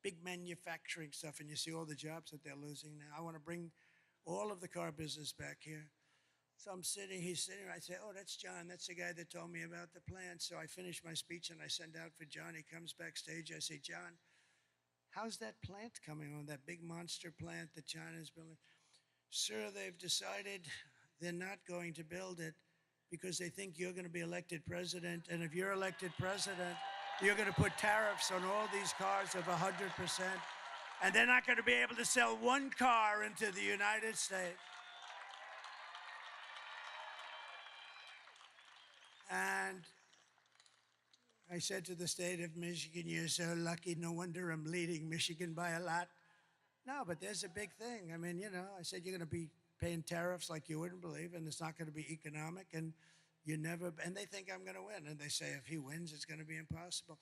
big manufacturing stuff, and you see all the jobs that they're losing now. I want to bring all of the car business back here. So he's sitting, I say, oh, that's John. That's the guy that told me about the plant. So I finish my speech, and I send out for John. He comes backstage. I say, John, how's that plant coming on, that big monster plant that China's building? Sir, they've decided they're not going to build it because they think you're going to be elected president. And if you're elected president, you're going to put tariffs on all these cars of 100%. And they're not going to be able to sell one car into the United States. And I said to the state of Michigan, you're so lucky. No wonder I'm leading Michigan by a lot. No, but there's a big thing. I mean, I said you're going to be paying tariffs like you wouldn't believe, and it's not going to be economic, and they think I'm going to win. And they say if he wins, it's going to be impossible.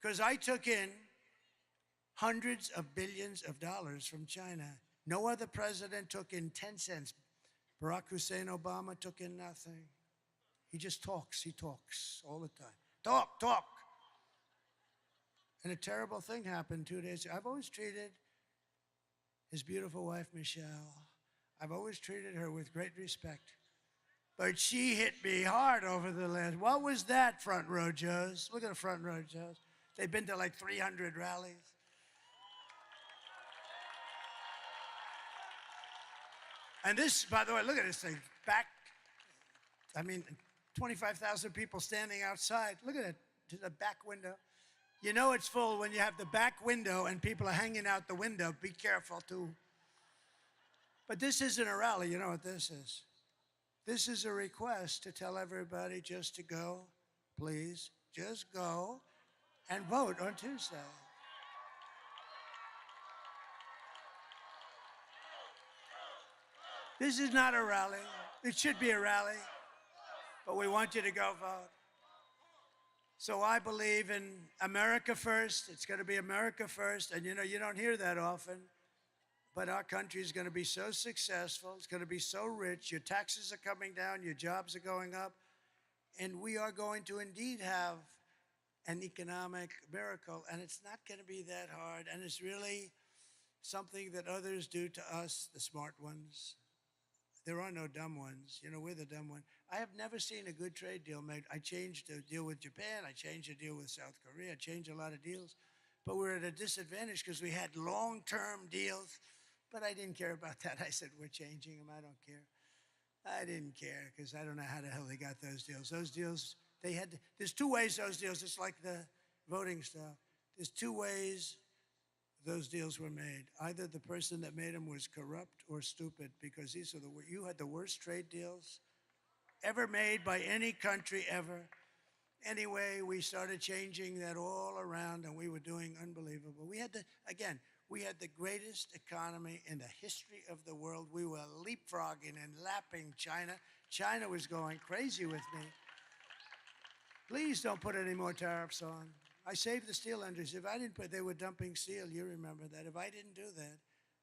Because I took in hundreds of billions of dollars from China. No other president took in 10 cents. Barack Hussein Obama took in nothing. He just talks. He talks all the time. Talk. And a terrible thing happened 2 days ago. I've always treated his beautiful wife, Michelle, I've always treated her with great respect. But she hit me hard over the last. What was that, front row Joes? Look at the front row Joes. They've been to like 300 rallies. And this, by the way, look at this thing. 25,000 people standing outside. Look at it, to the back window. You know it's full when you have the back window and people are hanging out the window. Be careful, too. But this isn't a rally. You know what this is? This is a request to tell everybody just to go, please, just go and vote on Tuesday. This is not a rally. It should be a rally, but we want you to go vote. So I believe in America first. It's going to be America first. And you don't hear that often. But our country is going to be so successful. It's going to be so rich. Your taxes are coming down. Your jobs are going up. And we are going to indeed have an economic miracle. And it's not going to be that hard. And it's really something that others do to us, the smart ones. There are no dumb ones. We're the dumb one. I have never seen a good trade deal made. I changed a deal with Japan. I changed a deal with South Korea. I changed a lot of deals. But we're at a disadvantage because we had long-term deals. But I didn't care about that. I said, we're changing them. I don't care. I didn't care because I don't know how the hell they got those deals. Those deals, there's two ways those deals, it's like the voting stuff. There's two ways those deals were made. Either the person that made them was corrupt or stupid because you had the worst trade deals ever made by any country ever. Anyway, we started changing that all around and we were doing unbelievable. We had the greatest economy in the history of the world. We were leapfrogging and lapping China. China was going crazy with me. Please don't put any more tariffs on. I saved the steel industry. If I didn't put, they were dumping steel. You remember that. If I didn't do that,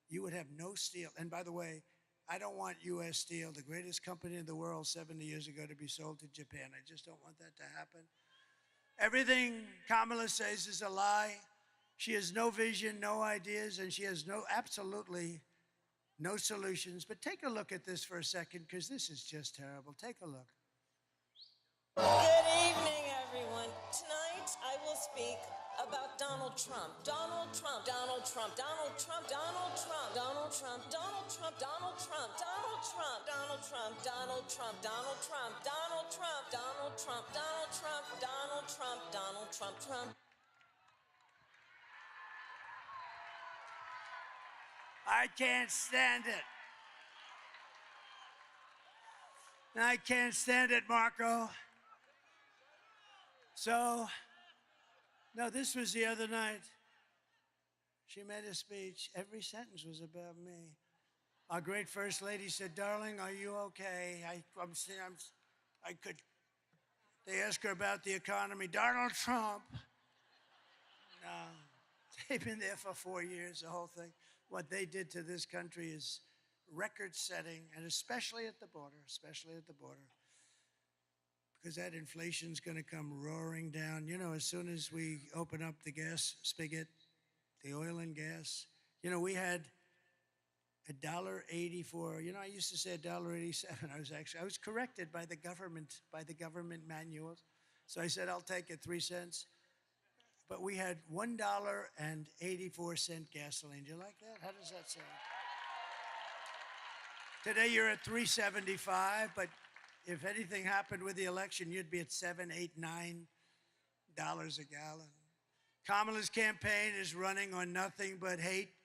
you would have no steel. And by the way, I don't want U.S. Steel, the greatest company in the world 70 years ago, to be sold to Japan. I just don't want that to happen. Everything Kamala says is a lie. She has no vision, no ideas, and she has absolutely no solutions. But take a look at this for a second, because this is just terrible. Take a look. Good evening, everyone. Tonight, I will speak about Donald Trump. Donald Trump. Donald Trump. Donald Trump. Donald Trump. Donald Trump. Donald Trump. Donald Trump. Donald Trump. Donald Trump. Donald Trump. Donald Trump. Donald Trump. Donald Trump. Donald Trump. Donald Trump. Donald Trump. Trump. I can't stand it. I can't stand it, Marco. So, no, this was the other night. She made a speech. Every sentence was about me. Our great First Lady said, "Darling, are you okay?" They asked her about the economy. Donald Trump. No, they've been there for 4 years, the whole thing. What they did to this country is record-setting, and especially at the border, because that inflation's going to come roaring down. You know, as soon as we open up the gas spigot, the oil and gas, you know, we had $1.84. You know, I used to say $1.87. I was corrected by the government manuals. So I said, I'll take it 3 cents. But we had $1.84 gasoline. Do you like that? How does that sound? Today you're at $3.75, but if anything happened with the election, you'd be at $7, $8, $9 a gallon. Kamala's campaign is running on nothing but hate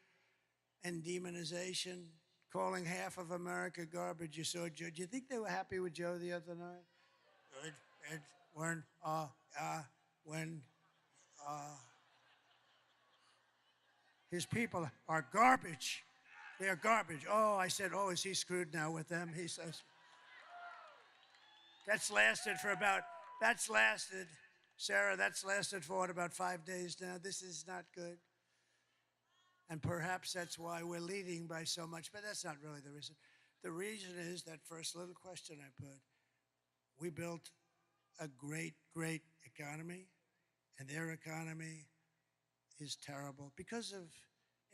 and demonization, calling half of America garbage. You saw Joe. Do you think they were happy with Joe the other night? His people are garbage. They are garbage. Oh, I said, oh, is he screwed now with them? He says, Sarah, that's lasted for what, about 5 days now? This is not good. And perhaps that's why we're leading by so much, but that's not really the reason. The reason is that first little question I put. We built a great, great economy, and their economy is terrible because of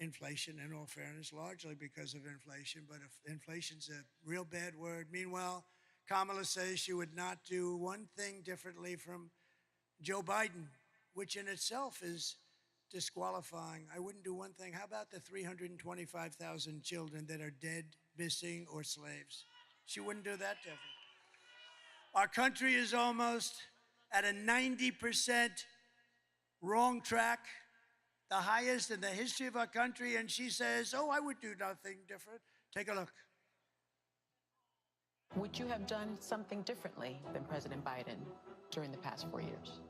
inflation, in all fairness, largely because of inflation, but if inflation's a real bad word. Meanwhile, Kamala says she would not do one thing differently from Joe Biden, which in itself is disqualifying. I wouldn't do one thing. How about the 325,000 children that are dead, missing, or slaves? She wouldn't do that different. Our country is almost at a 90% wrong track, the highest in the history of our country, and she says, oh, I would do nothing different. Take a look. Would you have done something differently than President Biden during the past 4 years?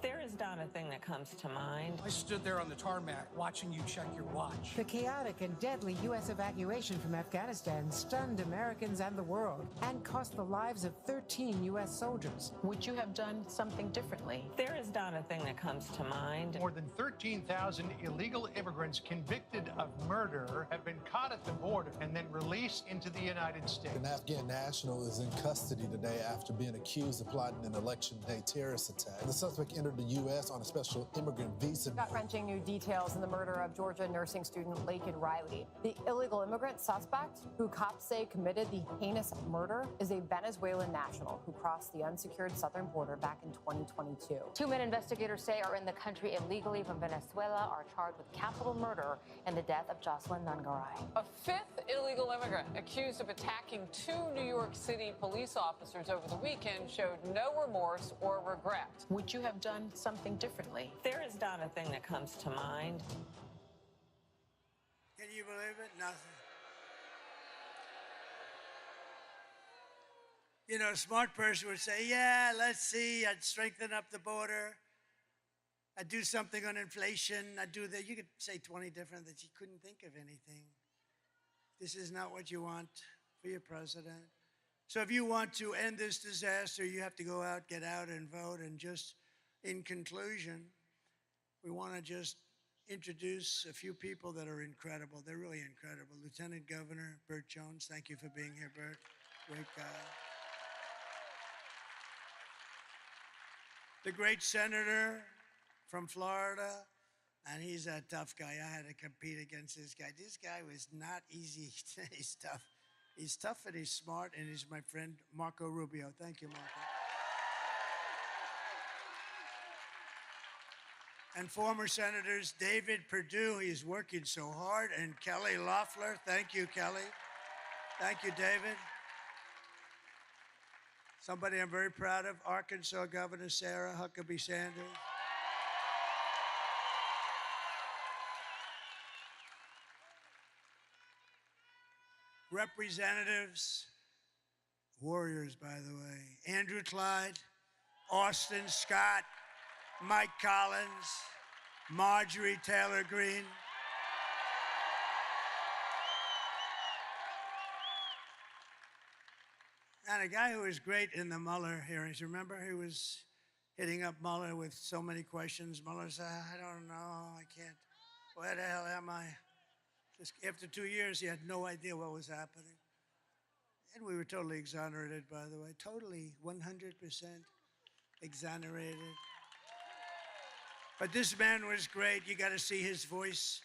There is not a thing that comes to mind. I stood there on the tarmac watching you check your watch. The chaotic and deadly U.S. evacuation from Afghanistan stunned Americans and the world and cost the lives of 13 U.S. soldiers. Would you have done something differently? There is not a thing that comes to mind. More than 13,000 illegal immigrants convicted of murder have been caught at the border and then released into the United States. An Afghan national is in custody today after being accused of plotting an election day terrorist attack. The suspect entered the U.S. on a special immigrant visa. Gut-wrenching new details in the murder of Georgia nursing student Laken Riley. The illegal immigrant suspect, who cops say committed the heinous murder, is a Venezuelan national who crossed the unsecured southern border back in 2022. 2 men investigators say are in the country illegally from Venezuela are charged with capital murder in the death of Jocelyn Nungaray. A 5th illegal immigrant accused of attacking 2 New York City police officers over the weekend showed no remorse or regret. Would you have done something differently? There is not a thing that comes to mind. Can you believe it? Nothing. You know, a smart person would say, yeah, let's see, I'd strengthen up the border. I'd do something on inflation. I'd do that. You could say 20 different that you couldn't think of anything. This is not what you want for your president. So if you want to end this disaster, you have to go out, get out and vote and just in conclusion, we want to just introduce a few people that are incredible. They're really incredible. Lieutenant Governor Burt Jones, thank you for being here, Burt. Great guy. The great senator from Florida, and he's a tough guy. I had to compete against this guy. This guy was not easy. He's tough. He's tough and he's smart, and he's my friend Marco Rubio. Thank you, Marco. And former Senators David Perdue, he's working so hard, and Kelly Loeffler. Thank you, Kelly. Thank you, David. Somebody I'm very proud of, Arkansas Governor Sarah Huckabee Sanders. Representatives, warriors, by the way, Andrew Clyde, Austin Scott, Mike Collins, Marjorie Taylor Greene. And a guy who was great in the Mueller hearings. Remember, he was hitting up Mueller with so many questions. Mueller said, I don't know, I can't. Where the hell am I? Just after 2 years, he had no idea what was happening. And we were totally exonerated, by the way. Totally, 100% exonerated. But this man was great. You got to see his voice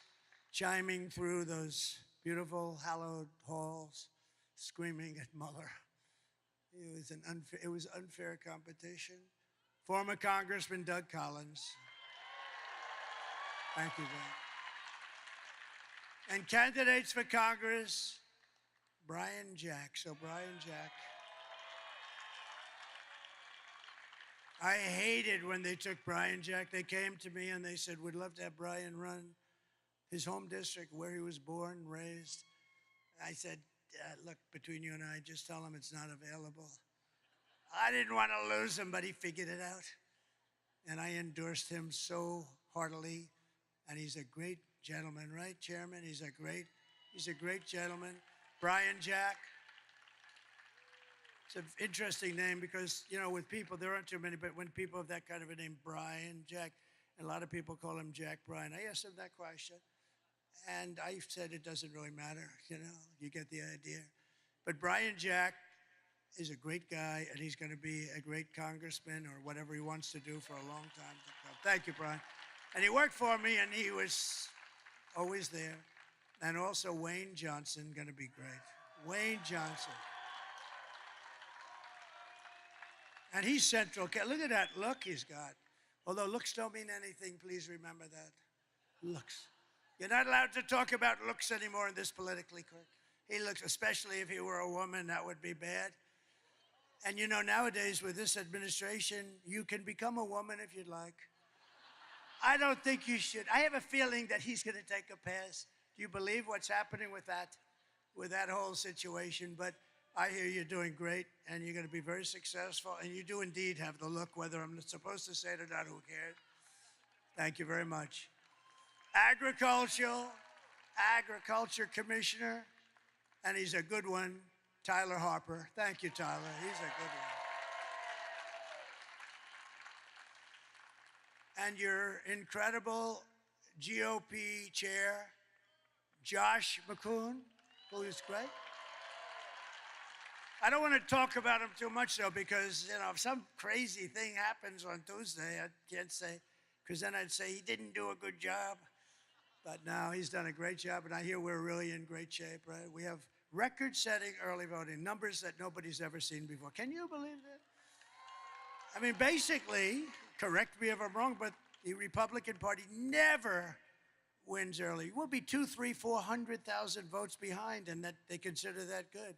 chiming through those beautiful, hallowed halls, screaming at Mueller. It was unfair competition. Former Congressman Doug Collins. Thank you, Doug. And candidates for Congress, Brian Jack. So Brian Jack. I hated when they took Brian Jack. They came to me and they said, we'd love to have Brian run his home district where he was born, raised. I said, look, between you and I, just tell him it's not available. I didn't want to lose him, but he figured it out. And I endorsed him so heartily. And he's a great gentleman, right, Chairman? He's a great gentleman. Brian Jack. It's an interesting name because, you know, with people, there aren't too many, but when people have that kind of a name, Brian Jack, and a lot of people call him Jack Bryan. I asked him that question, and I said it doesn't really matter, you know, you get the idea. But Brian Jack is a great guy, and he's going to be a great congressman or whatever he wants to do for a long time to come. Thank you, Brian. And he worked for me, and he was always there. And also Wayne Johnson, going to be great. Wayne Johnson. And he's central. Look at that look he's got. Although looks don't mean anything, please remember that. Looks. You're not allowed to talk about looks anymore in this politically correct. He looks, especially if he were a woman, that would be bad. And you know, nowadays with this administration, you can become a woman if you'd like. I don't think you should. I have a feeling that he's going to take a pass. Do you believe what's happening with that whole situation? But I hear you're doing great, and you're going to be very successful, and you do indeed have the look, whether I'm supposed to say it or not, who cares? Thank you very much. Agriculture Commissioner, and he's a good one, Tyler Harper. Thank you, Tyler. He's a good one. And your incredible GOP chair, Josh McCoon, who is great. I don't want to talk about him too much, though, because, you know, if some crazy thing happens on Tuesday, I can't say, because then I'd say he didn't do a good job. But now he's done a great job, and I hear we're really in great shape, right? We have record-setting early voting, numbers that nobody's ever seen before. Can you believe that? I mean, basically, correct me if I'm wrong, but the Republican Party never wins early. We'll be 200,000, 300,000, 400,000 votes behind, and that they consider that good.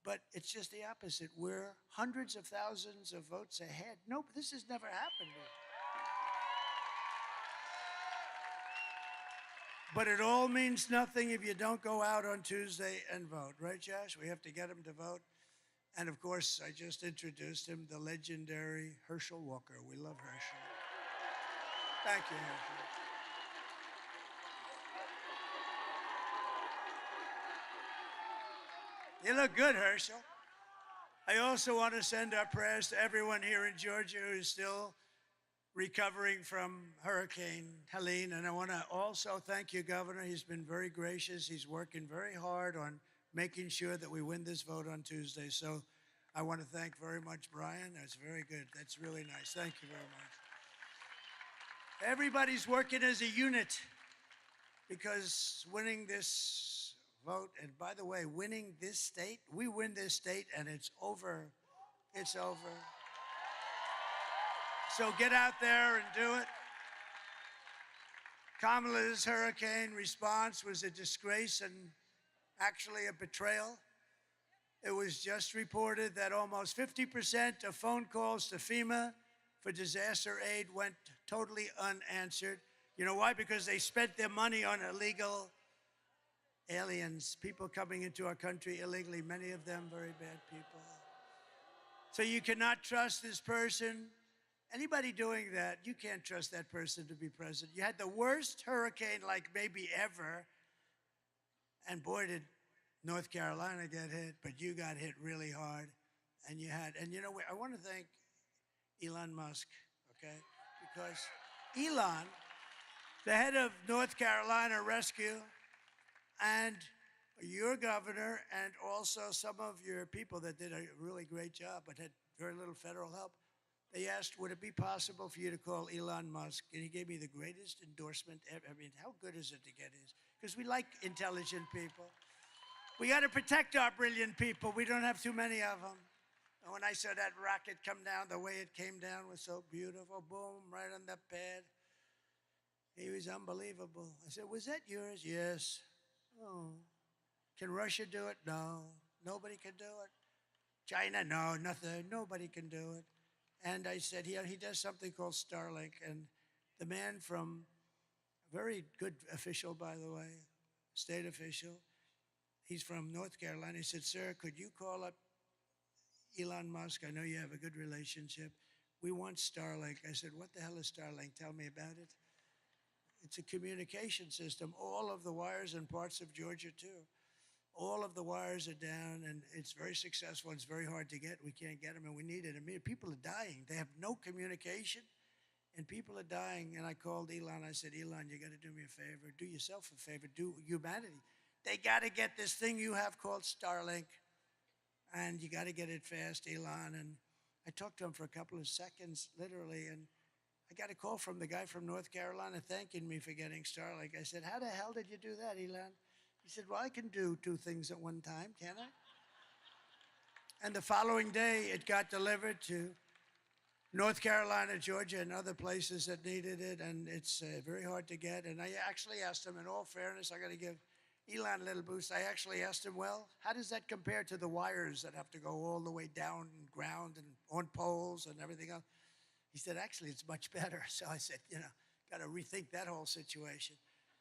But it's just the opposite. We're hundreds of thousands of votes ahead. No, this has never happened before. But it all means nothing if you don't go out on Tuesday and vote. Right, Josh? We have to get them to vote. And, of course, I just introduced him, the legendary Herschel Walker. We love Herschel. Thank you, Herschel. You look good, Herschel. I also want to send our prayers to everyone here in Georgia who's still recovering from Hurricane Helene. And I want to also thank you, Governor. He's been very gracious. He's working very hard on making sure that we win this vote on Tuesday. So I want to thank very much Brian. That's very good. That's really nice. Thank you very much. Everybody's working as a unit because winning this vote, and by the way, winning this state, we win this state and it's over. It's over. So get out there and do it. Kamala's hurricane response was a disgrace and actually a betrayal. It was just reported that almost 50% of phone calls to FEMA for disaster aid went totally unanswered. You know why? Because they spent their money on illegal aliens, people coming into our country illegally, many of them very bad people. So you cannot trust this person. Anybody doing that, you can't trust that person to be president. You had the worst hurricane like maybe ever, and boy, did North Carolina get hit, but you got hit really hard. And you had, and you know, I want to thank Elon Musk, okay? Because Elon, the head of North Carolina Rescue, and your governor, and also some of your people that did a really great job but had very little federal help, they asked, would it be possible for you to call Elon Musk? And he gave me the greatest endorsement ever. I mean, how good is it to get his? Because we like intelligent people. We got to protect our brilliant people. We don't have too many of them. And when I saw that rocket come down, the way it came down was so beautiful. Boom, right on the pad. He was unbelievable. I said, was that yours? Yes. Oh. Can Russia do it? No. Nobody can do it. China? No, nothing. Nobody can do it. And I said, he does something called Starlink. And the man from, a very good official, by the way, state official, he's from North Carolina. He said, sir, could you call up Elon Musk? I know you have a good relationship. We want Starlink. I said, what the hell is Starlink? Tell me about it. It's a communication system. All of the wires in parts of Georgia, too. All of the wires are down, and it's very successful. It's very hard to get. We can't get them, and we need it. I mean, people are dying. They have no communication, and people are dying. And I called Elon. I said, Elon, you got to do me a favor. Do yourself a favor. Do humanity. They got to get this thing you have called Starlink, and you got to get it fast, Elon. And I talked to him for a couple of seconds, literally, and I got a call from the guy from North Carolina thanking me for getting Starlink. I said, how the hell did you do that, Elon? He said, well, I can do two things at one time, can't I? And the following day, it got delivered to North Carolina, Georgia, and other places that needed it, and it's very hard to get. And I actually asked him, in all fairness, I got to give Elon a little boost. I actually asked him, well, how does that compare to the wires that have to go all the way down and ground and on poles and everything else? He said, actually, it's much better. So I said, you know, got to rethink that whole situation.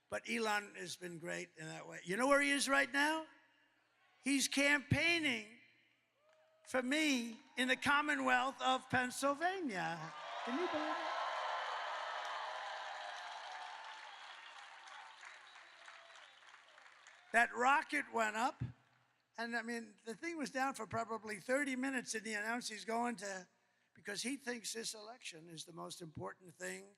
But Elon has been great in that way. You know where he is right now? He's campaigning for me in the Commonwealth of Pennsylvania. Can you believe it? That rocket went up, and I mean, the thing was down for probably 30 minutes, and he announced he's going to, because he thinks this election is the most important thing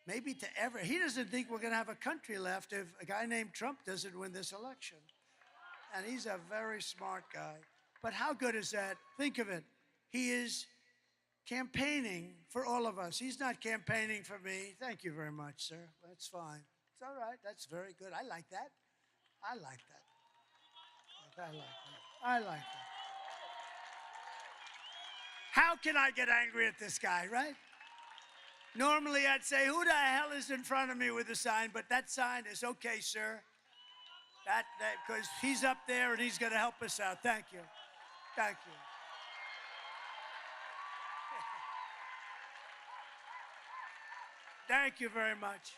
maybe to ever. He doesn't think we're going to have a country left if a guy named Trump doesn't win this election. And he's a very smart guy. But how good is that? Think of it. He is campaigning for all of us. He's not campaigning for me. Thank you very much, sir. That's fine. It's all right. That's very good. I like that. I like that. I like that. I like that. How can I get angry at this guy, right? Normally, I'd say, who the hell is in front of me with a sign? But that sign is okay, sir. Because he's up there and he's going to help us out. Thank you. Thank you. Thank you very much.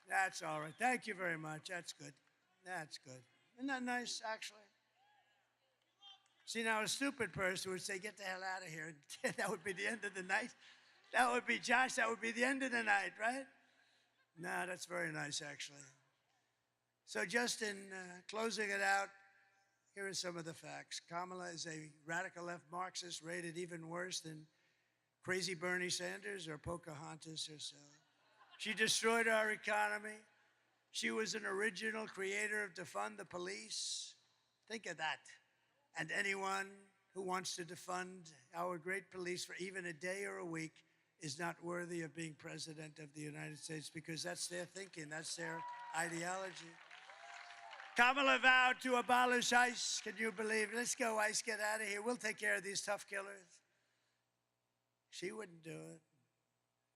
That's all right. Thank you very much. That's good. That's good. Isn't that nice, actually? See, now a stupid person would say, get the hell out of here. That would be the end of the night. That would be, Josh, that would be the end of the night, right? No, that's very nice, actually. So just in closing it out, here are some of the facts. Kamala is a radical left Marxist, rated even worse than crazy Bernie Sanders or Pocahontas herself. She destroyed our economy. She was an original creator of defund the police. Think of that. And anyone who wants to defund our great police for even a day or a week is not worthy of being president of the United States, because that's their thinking, that's their ideology. Kamala vowed to abolish ICE. Can you believe it? Let's go, ICE, get out of here. We'll take care of these tough killers. She wouldn't do it.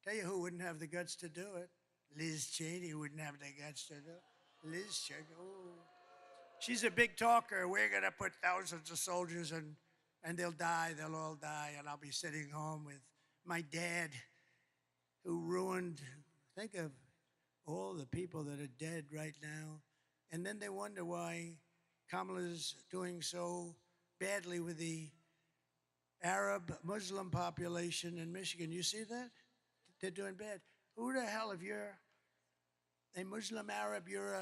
Tell you who wouldn't have the guts to do it. Liz Cheney wouldn't have the guts to do it. Liz Cheney, ooh. She's a big talker. We're going to put thousands of soldiers and they'll die. They'll all die. And I'll be sitting home with my dad who ruined, think of all the people that are dead right now. And then they wonder why Kamala's doing so badly with the Arab Muslim population in Michigan. You see that? They're doing bad. Who the hell, if you're a Muslim Arab, you're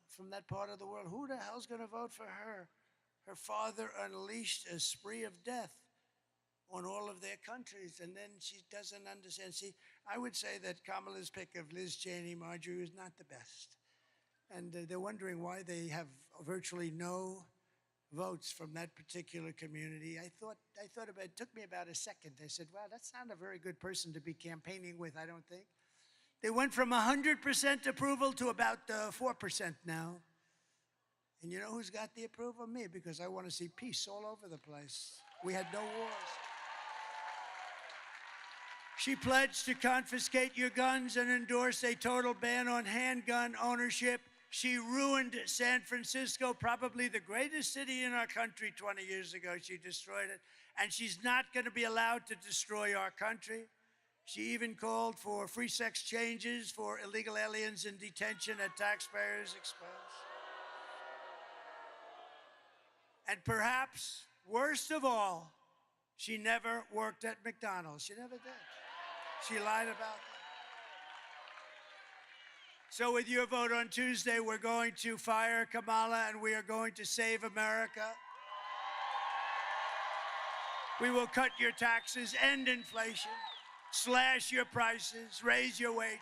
from that part of the world, who the hell's going to vote for her? Her father unleashed a spree of death on all of their countries, and then she doesn't understand. See, I would say that Kamala's pick of Liz Cheney, Marjorie, is not the best. And they're wondering why they have virtually no votes from that particular community. I thought about it. It took me about a second. I said, wow, that's not a very good person to be campaigning with, I don't think. They went from 100% approval to about 4% now. And you know who's got the approval? Me, because I want to see peace all over the place. We had no wars. She pledged to confiscate your guns and endorse a total ban on handgun ownership. She ruined San Francisco, probably the greatest city in our country 20 years ago. She destroyed it. And she's not going to be allowed to destroy our country. She even called for free sex changes for illegal aliens in detention at taxpayers' expense. And perhaps, worst of all, she never worked at McDonald's. She never did. She lied about that. So with your vote on Tuesday, we're going to fire Kamala and we are going to save America. We will cut your taxes, end inflation, slash your prices, raise your wages,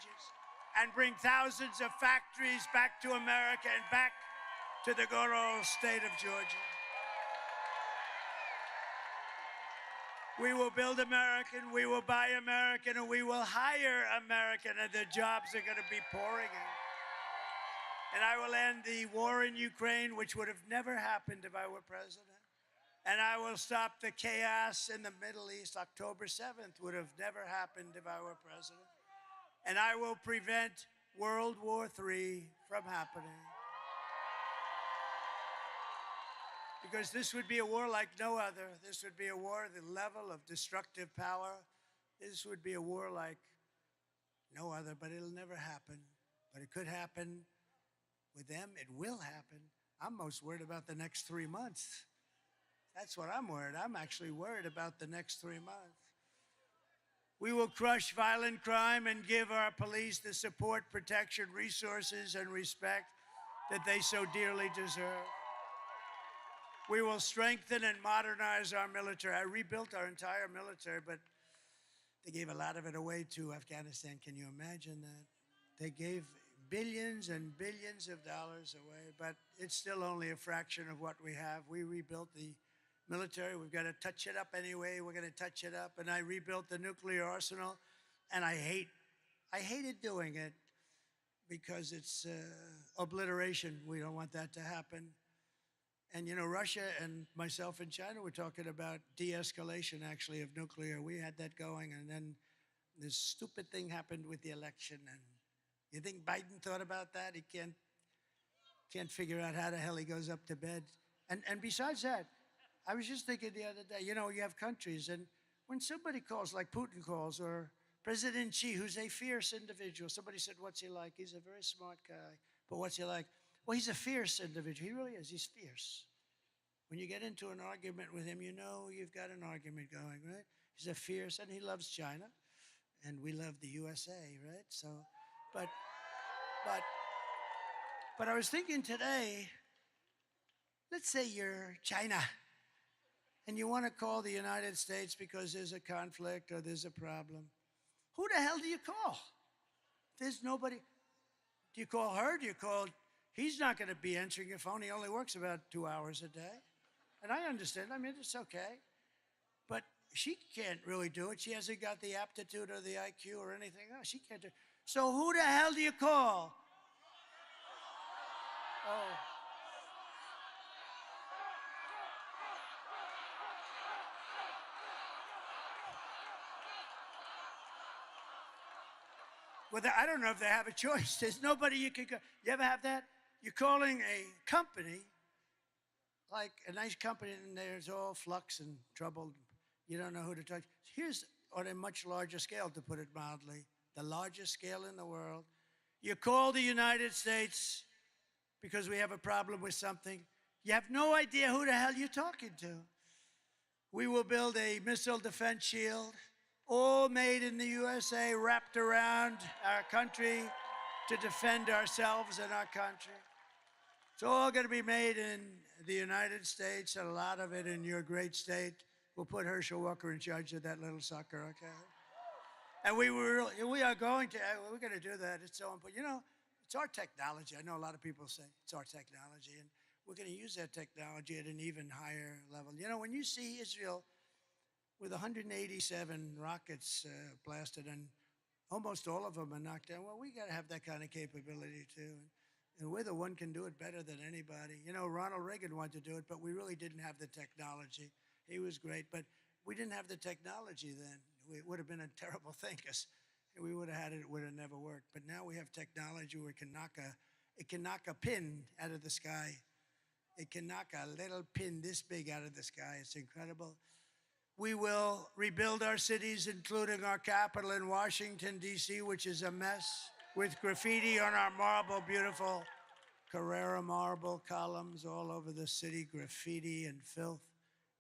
and bring thousands of factories back to America and back to the good old state of Georgia. We will build American, we will buy American, and we will hire American, and the jobs are going to be pouring in. And I will end the war in Ukraine, which would have never happened if I were president. And I will stop the chaos in the Middle East. October 7th would have never happened if I were president. And I will prevent World War III from happening. Because this would be a war like no other. This would be a war at the level of destructive power. This would be a war like no other, but it'll never happen. But it could happen with them. It will happen. I'm most worried about the next 3 months. That's what I'm worried. I'm actually worried about the next 3 months. We will crush violent crime and give our police the support, protection, resources, and respect that they so dearly deserve. We will strengthen and modernize our military. I rebuilt our entire military, but they gave a lot of it away to Afghanistan. Can you imagine that? They gave billions and billions of dollars away, but it's still only a fraction of what we have. We rebuilt the military. We've got to touch it up anyway. We're going to touch it up. And I rebuilt the nuclear arsenal, and I hated doing it because it's obliteration. We don't want that to happen. And, you know, Russia and myself and China were talking about de-escalation, actually, of nuclear. We had that going, and then this stupid thing happened with the election. And you think Biden thought about that? He can't figure out how the hell he goes up to bed. And besides that, I was just thinking the other day, you know, you have countries, and when somebody calls, like Putin calls, or President Xi, who's a fierce individual, somebody said, what's he like? He's a very smart guy, but what's he like? Well, he's a fierce individual. He really is. He's fierce. When you get into an argument with him, you know you've got an argument going, right? He's a fierce, and he loves China, and we love the USA, right? So, but I was thinking today, let's say you're China, and you want to call the United States because there's a conflict or there's a problem, who the hell do you call? There's nobody. Do you call her? Do you call? He's not going to be answering your phone. He only works about 2 hours a day. And I understand. I mean, it's okay. But she can't really do it. She hasn't got the aptitude or the IQ or anything else. She can't do it. So who the hell do you call? Oh. Well, I don't know if they have a choice. There's nobody you can go. You ever have that? You're calling a company, like a nice company, and there's all flux and trouble. You don't know who to talk to. Here's on a much larger scale, to put it mildly, the largest scale in the world. You call the United States because we have a problem with something. You have no idea who the hell you're talking to. We will build a missile defense shield, all made in the USA, wrapped around our country to defend ourselves and our country. It's all going to be made in the United States, and a lot of it in your great state. We'll put Herschel Walker in charge of that little sucker, okay? And we're going to do that. It's so important. You know, it's our technology. I know a lot of people say it's our technology, and we're going to use that technology at an even higher level. You know, when you see Israel with 187 rockets blasted, and almost all of them are knocked down, well, we got to have that kind of capability too. And we're the one can do it better than anybody. You know, Ronald Reagan wanted to do it, but we really didn't have the technology. He was great, but we didn't have the technology then. It would have been a terrible thing, because we would have had it, it would have never worked. But now we have technology where it can knock a pin out of the sky. It can knock a little pin this big out of the sky. It's incredible. We will rebuild our cities, including our capital in Washington, D.C., which is a mess, with graffiti on our marble, beautiful Carrara marble columns all over the city, graffiti and filth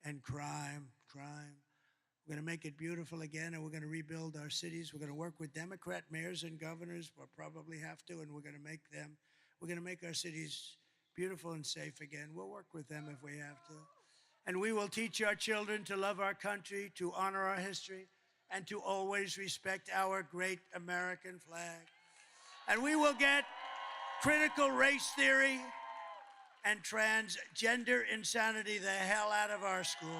and crime. We're going to make it beautiful again, and we're going to rebuild our cities. We're going to work with Democrat mayors and governors. We'll probably have to, and we're going to make our cities beautiful and safe again. We'll work with them if we have to. And we will teach our children to love our country, to honor our history, and to always respect our great American flag. And we will get critical race theory and transgender insanity the hell out of our schools.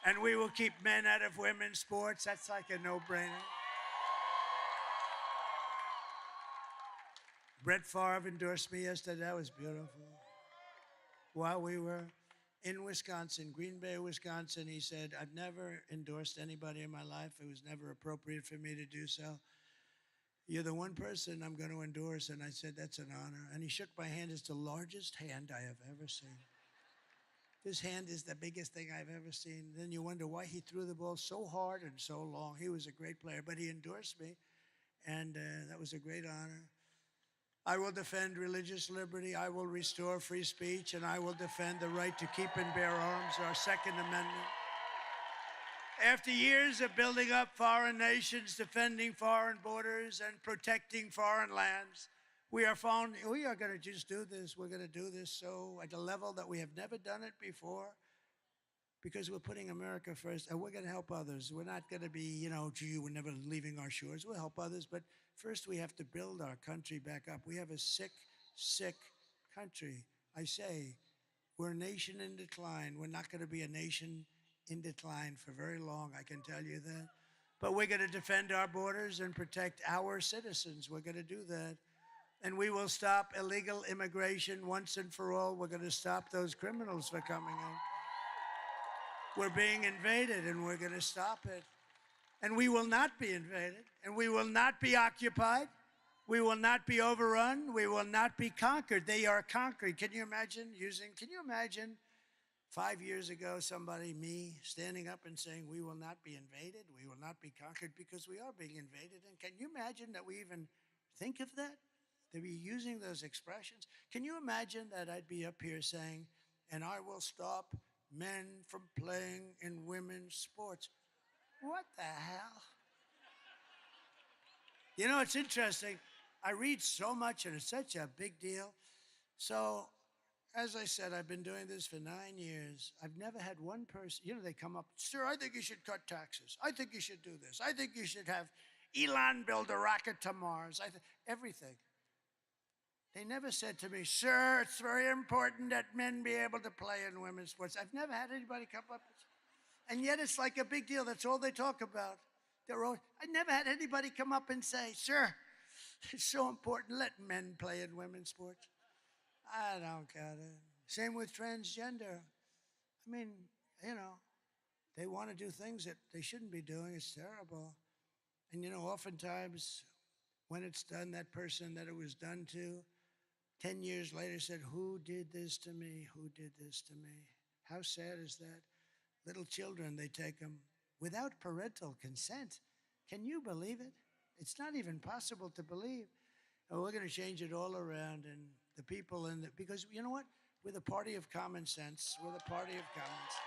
And we will keep men out of women's sports. That's like a no-brainer. Brett Favre endorsed me yesterday. That was beautiful. While we were in Wisconsin, Green Bay, Wisconsin, he said, I've never endorsed anybody in my life. It was never appropriate for me to do so. You're the one person I'm going to endorse. And I said, that's an honor. And he shook my hand. It's the largest hand I have ever seen. His hand is the biggest thing I've ever seen. Then you wonder why he threw the ball so hard and so long. He was a great player, but he endorsed me, and that was a great honor. I will defend religious liberty. I will restore free speech, and I will defend the right to keep and bear arms, our Second Amendment. After years of building up foreign nations, defending foreign borders, and protecting foreign lands, we are going to just do this. We're going to do this so at a level that we have never done it before, because we're putting America first, and we're going to help others. We're not going to be, gee, we're never leaving our shores. We'll help others, but first we have to build our country back up. We have a sick, sick country. I say, we're a nation in decline. We're not going to be a nation in decline for very long, I can tell you that. But we're going to defend our borders and protect our citizens. We're going to do that. And we will stop illegal immigration once and for all. We're going to stop those criminals from coming in. We're being invaded, and we're going to stop it. And we will not be invaded, and we will not be occupied. We will not be overrun. We will not be conquered. They are conquered. Can you imagine 5 years ago, me, standing up and saying, we will not be invaded, we will not be conquered, because we are being invaded. And can you imagine that we even think of that? To be using those expressions? Can you imagine that I'd be up here saying, and I will stop men from playing in women's sports? What the hell? You know, it's interesting. I read so much, and it's such a big deal. So, as I said, I've been doing this for 9 years. I've never had one person, they come up, sir, I think you should cut taxes. I think you should do this. I think you should have Elon build a rocket to Mars. Everything. They never said to me, sir, it's very important that men be able to play in women's sports. I've never had anybody come up and yet it's like a big deal. That's all they talk about. I never had anybody come up and say, sir, it's so important, let men play in women's sports. I don't get it. Same with transgender. I mean, they want to do things that they shouldn't be doing. It's terrible. And, oftentimes when it's done, that person that it was done to, 10 years later said, who did this to me? Who did this to me? How sad is that? Little children, they take them without parental consent. Can you believe it? It's not even possible to believe. And we're going to change it all around. And the people because you know what? We're the party of common sense. We're the party of common sense.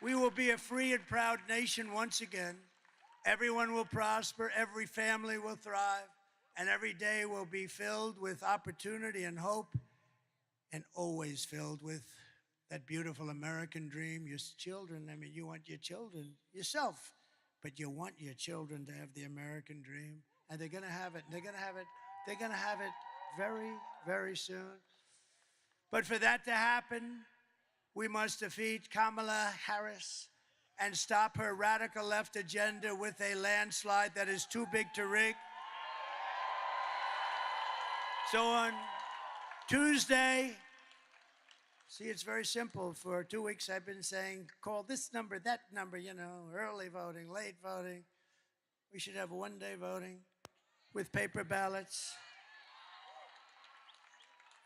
We will be a free and proud nation once again. Everyone will prosper. Every family will thrive. And every day will be filled with opportunity and hope, and always filled with that beautiful American dream. Your children, you want your children, yourself, but you want your children to have the American dream. And they're going to have it. They're going to have it. They're going to have it very, very soon. But for that to happen, we must defeat Kamala Harris and stop her radical left agenda with a landslide that is too big to rig. So on Tuesday, see, it's very simple. For 2 weeks, I've been saying, call this number, that number, early voting, late voting. We should have one-day voting with paper ballots,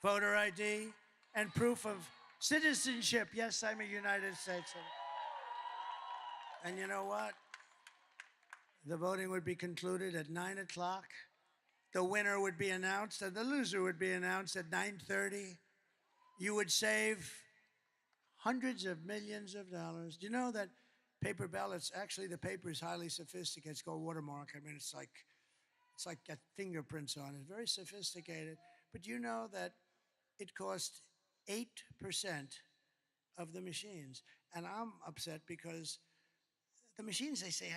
voter ID, and proof of citizenship. Yes, I'm a United States citizen. And you know what? The voting would be concluded at 9 o'clock. The winner would be announced, and the loser would be announced at 9:30. You would save hundreds of millions of dollars. Do you know that paper ballots, actually the paper is highly sophisticated. It's called watermark. I mean, it's like got fingerprints on it. Very sophisticated. But you know that it costs 8% of the machines. And I'm upset because the machines, they say,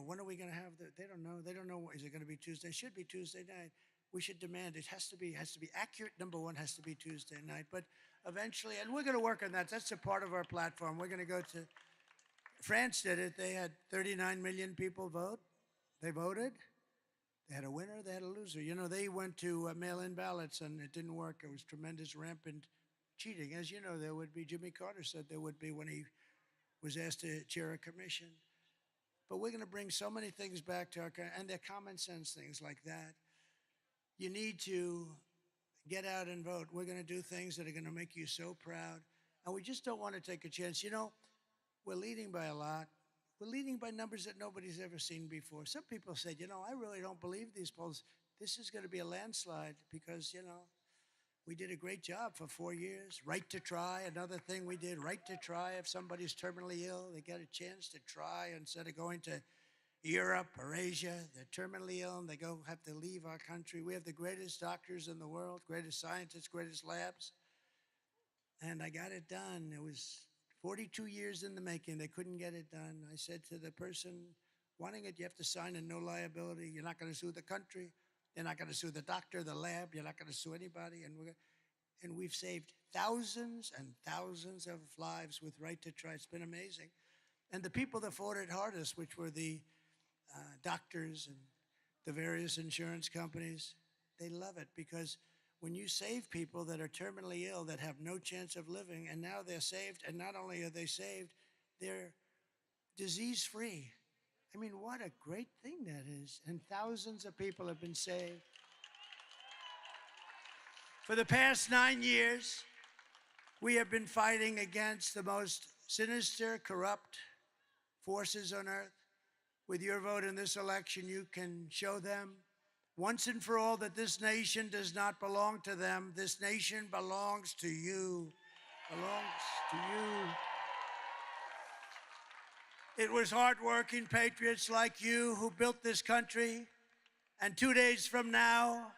when are we going to have they don't know. They don't know, is it going to be Tuesday? It should be Tuesday night. We should demand it has to be accurate. Number one has to be Tuesday night. But eventually, and we're going to work on that. That's a part of our platform. We're going to go to, France did it. They had 39 million people vote. They voted. They had a winner, they had a loser. They went to mail-in ballots and it didn't work. It was tremendous, rampant cheating. As you know, there would be, Jimmy Carter said there would be when he was asked to chair a commission. But we're going to bring so many things back to our country, and they're common sense things like that. You need to get out and vote. We're going to do things that are going to make you so proud. And we just don't want to take a chance. We're leading by a lot. We're leading by numbers that nobody's ever seen before. Some people said, I really don't believe these polls. This is going to be a landslide because, we did a great job for 4 years. Right to try, another thing we did. Right to try if somebody's terminally ill. They get a chance to try instead of going to Europe or Asia. They're terminally ill and they have to leave our country. We have the greatest doctors in the world, greatest scientists, greatest labs. And I got it done. It was 42 years in the making. They couldn't get it done. I said to the person wanting it, you have to sign a no liability. You're not going to sue the country. You're not going to sue the doctor, the lab. You're not going to sue anybody. And we've saved thousands and thousands of lives with Right to Try. It's been amazing. And the people that fought it hardest, which were the doctors and the various insurance companies, they love it because when you save people that are terminally ill, that have no chance of living, and now they're saved, and not only are they saved, they're disease-free. What a great thing that is. And thousands of people have been saved. For the past 9 years, we have been fighting against the most sinister, corrupt forces on earth. With your vote in this election, you can show them once and for all that this nation does not belong to them. This nation belongs to you. Belongs to you. It was hardworking patriots like you who built this country. And 2 days from now,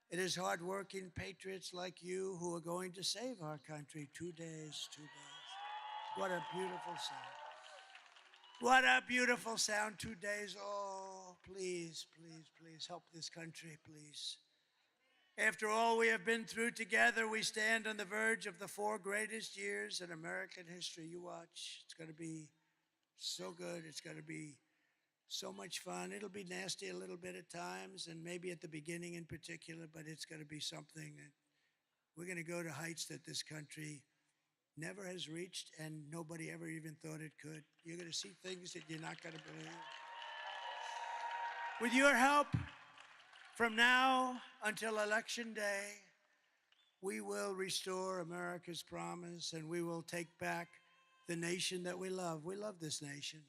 It is hardworking patriots like you who are going to save our country. 2 days, 2 days. What a beautiful sound. What a beautiful sound. 2 days. Oh, please, please, please help this country, please. After all we have been through together, we stand on the verge of the 4 greatest years in American history. You watch. It's going to be so good. It's going to be so much fun. It'll be nasty a little bit at times, and maybe at the beginning in particular, but it's going to be something that we're going to go to heights that this country never has reached and nobody ever even thought it could. You're going to see things that you're not going to believe. With your help, from now until Election Day, we will restore America's promise and we will take back the nation that we love. We love this nation.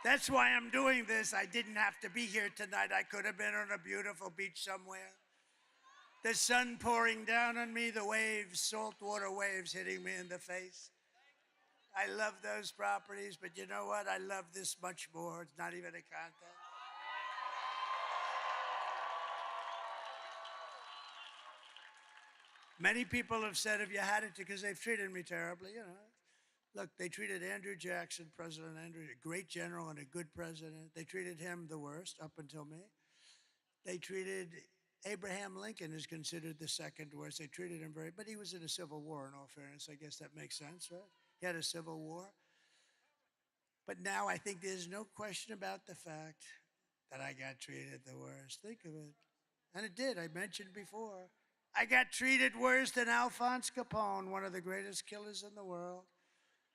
That's why I'm doing this. I didn't have to be here tonight. I could have been on a beautiful beach somewhere. The sun pouring down on me, the waves, saltwater waves hitting me in the face. I love those properties, but you know what? I love this much more. It's not even a contest. Many people have said, if you had it, because they've treated me terribly, you know. Look, they treated Andrew Jackson, President Andrew, a great general and a good president. They treated him the worst up until me. They treated Abraham Lincoln is considered the second worst. They treated him but he was in a civil war, in all fairness. I guess that makes sense, right? He had a civil war. But now I think there's no question about the fact that I got treated the worst. Think of it. And it did. I mentioned before. I got treated worse than Alphonse Capone, one of the greatest killers in the world.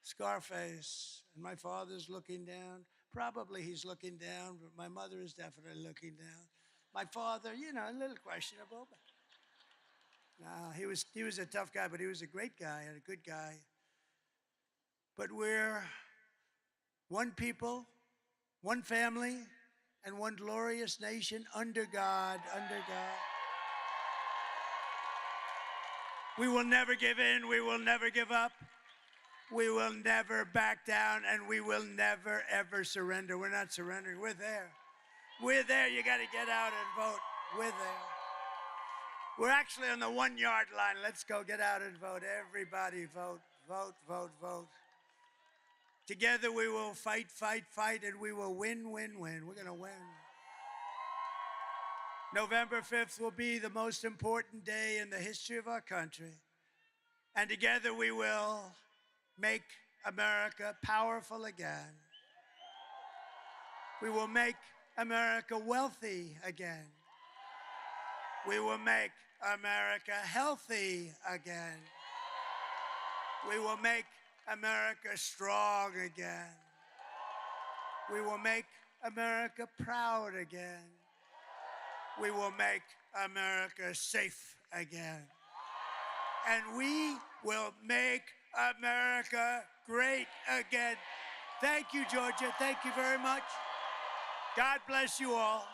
Scarface. And my father's looking down. Probably he's looking down, but my mother is definitely looking down. My father, you know, a little questionable. But no, he was a tough guy, but he was a great guy and a good guy. But we're one people, one family, and one glorious nation under God, under God. We will never give in. We will never give up. We will never back down, and we will never, ever surrender. We're not surrendering. We're there. We're there. You got to get out and vote. We're there. We're actually on the 1 yard line. Let's go get out and vote. Everybody vote, vote, vote, vote. Together we will fight, fight, fight, and we will win, win, win. We're going to win. November 5th will be the most important day in the history of our country. And together we will make America powerful again. We will make America wealthy again. We will make America healthy again. We will make America strong again. We will make America proud again. We will make America safe again. And we will make America great again. Thank you, Georgia. Thank you very much. God bless you all.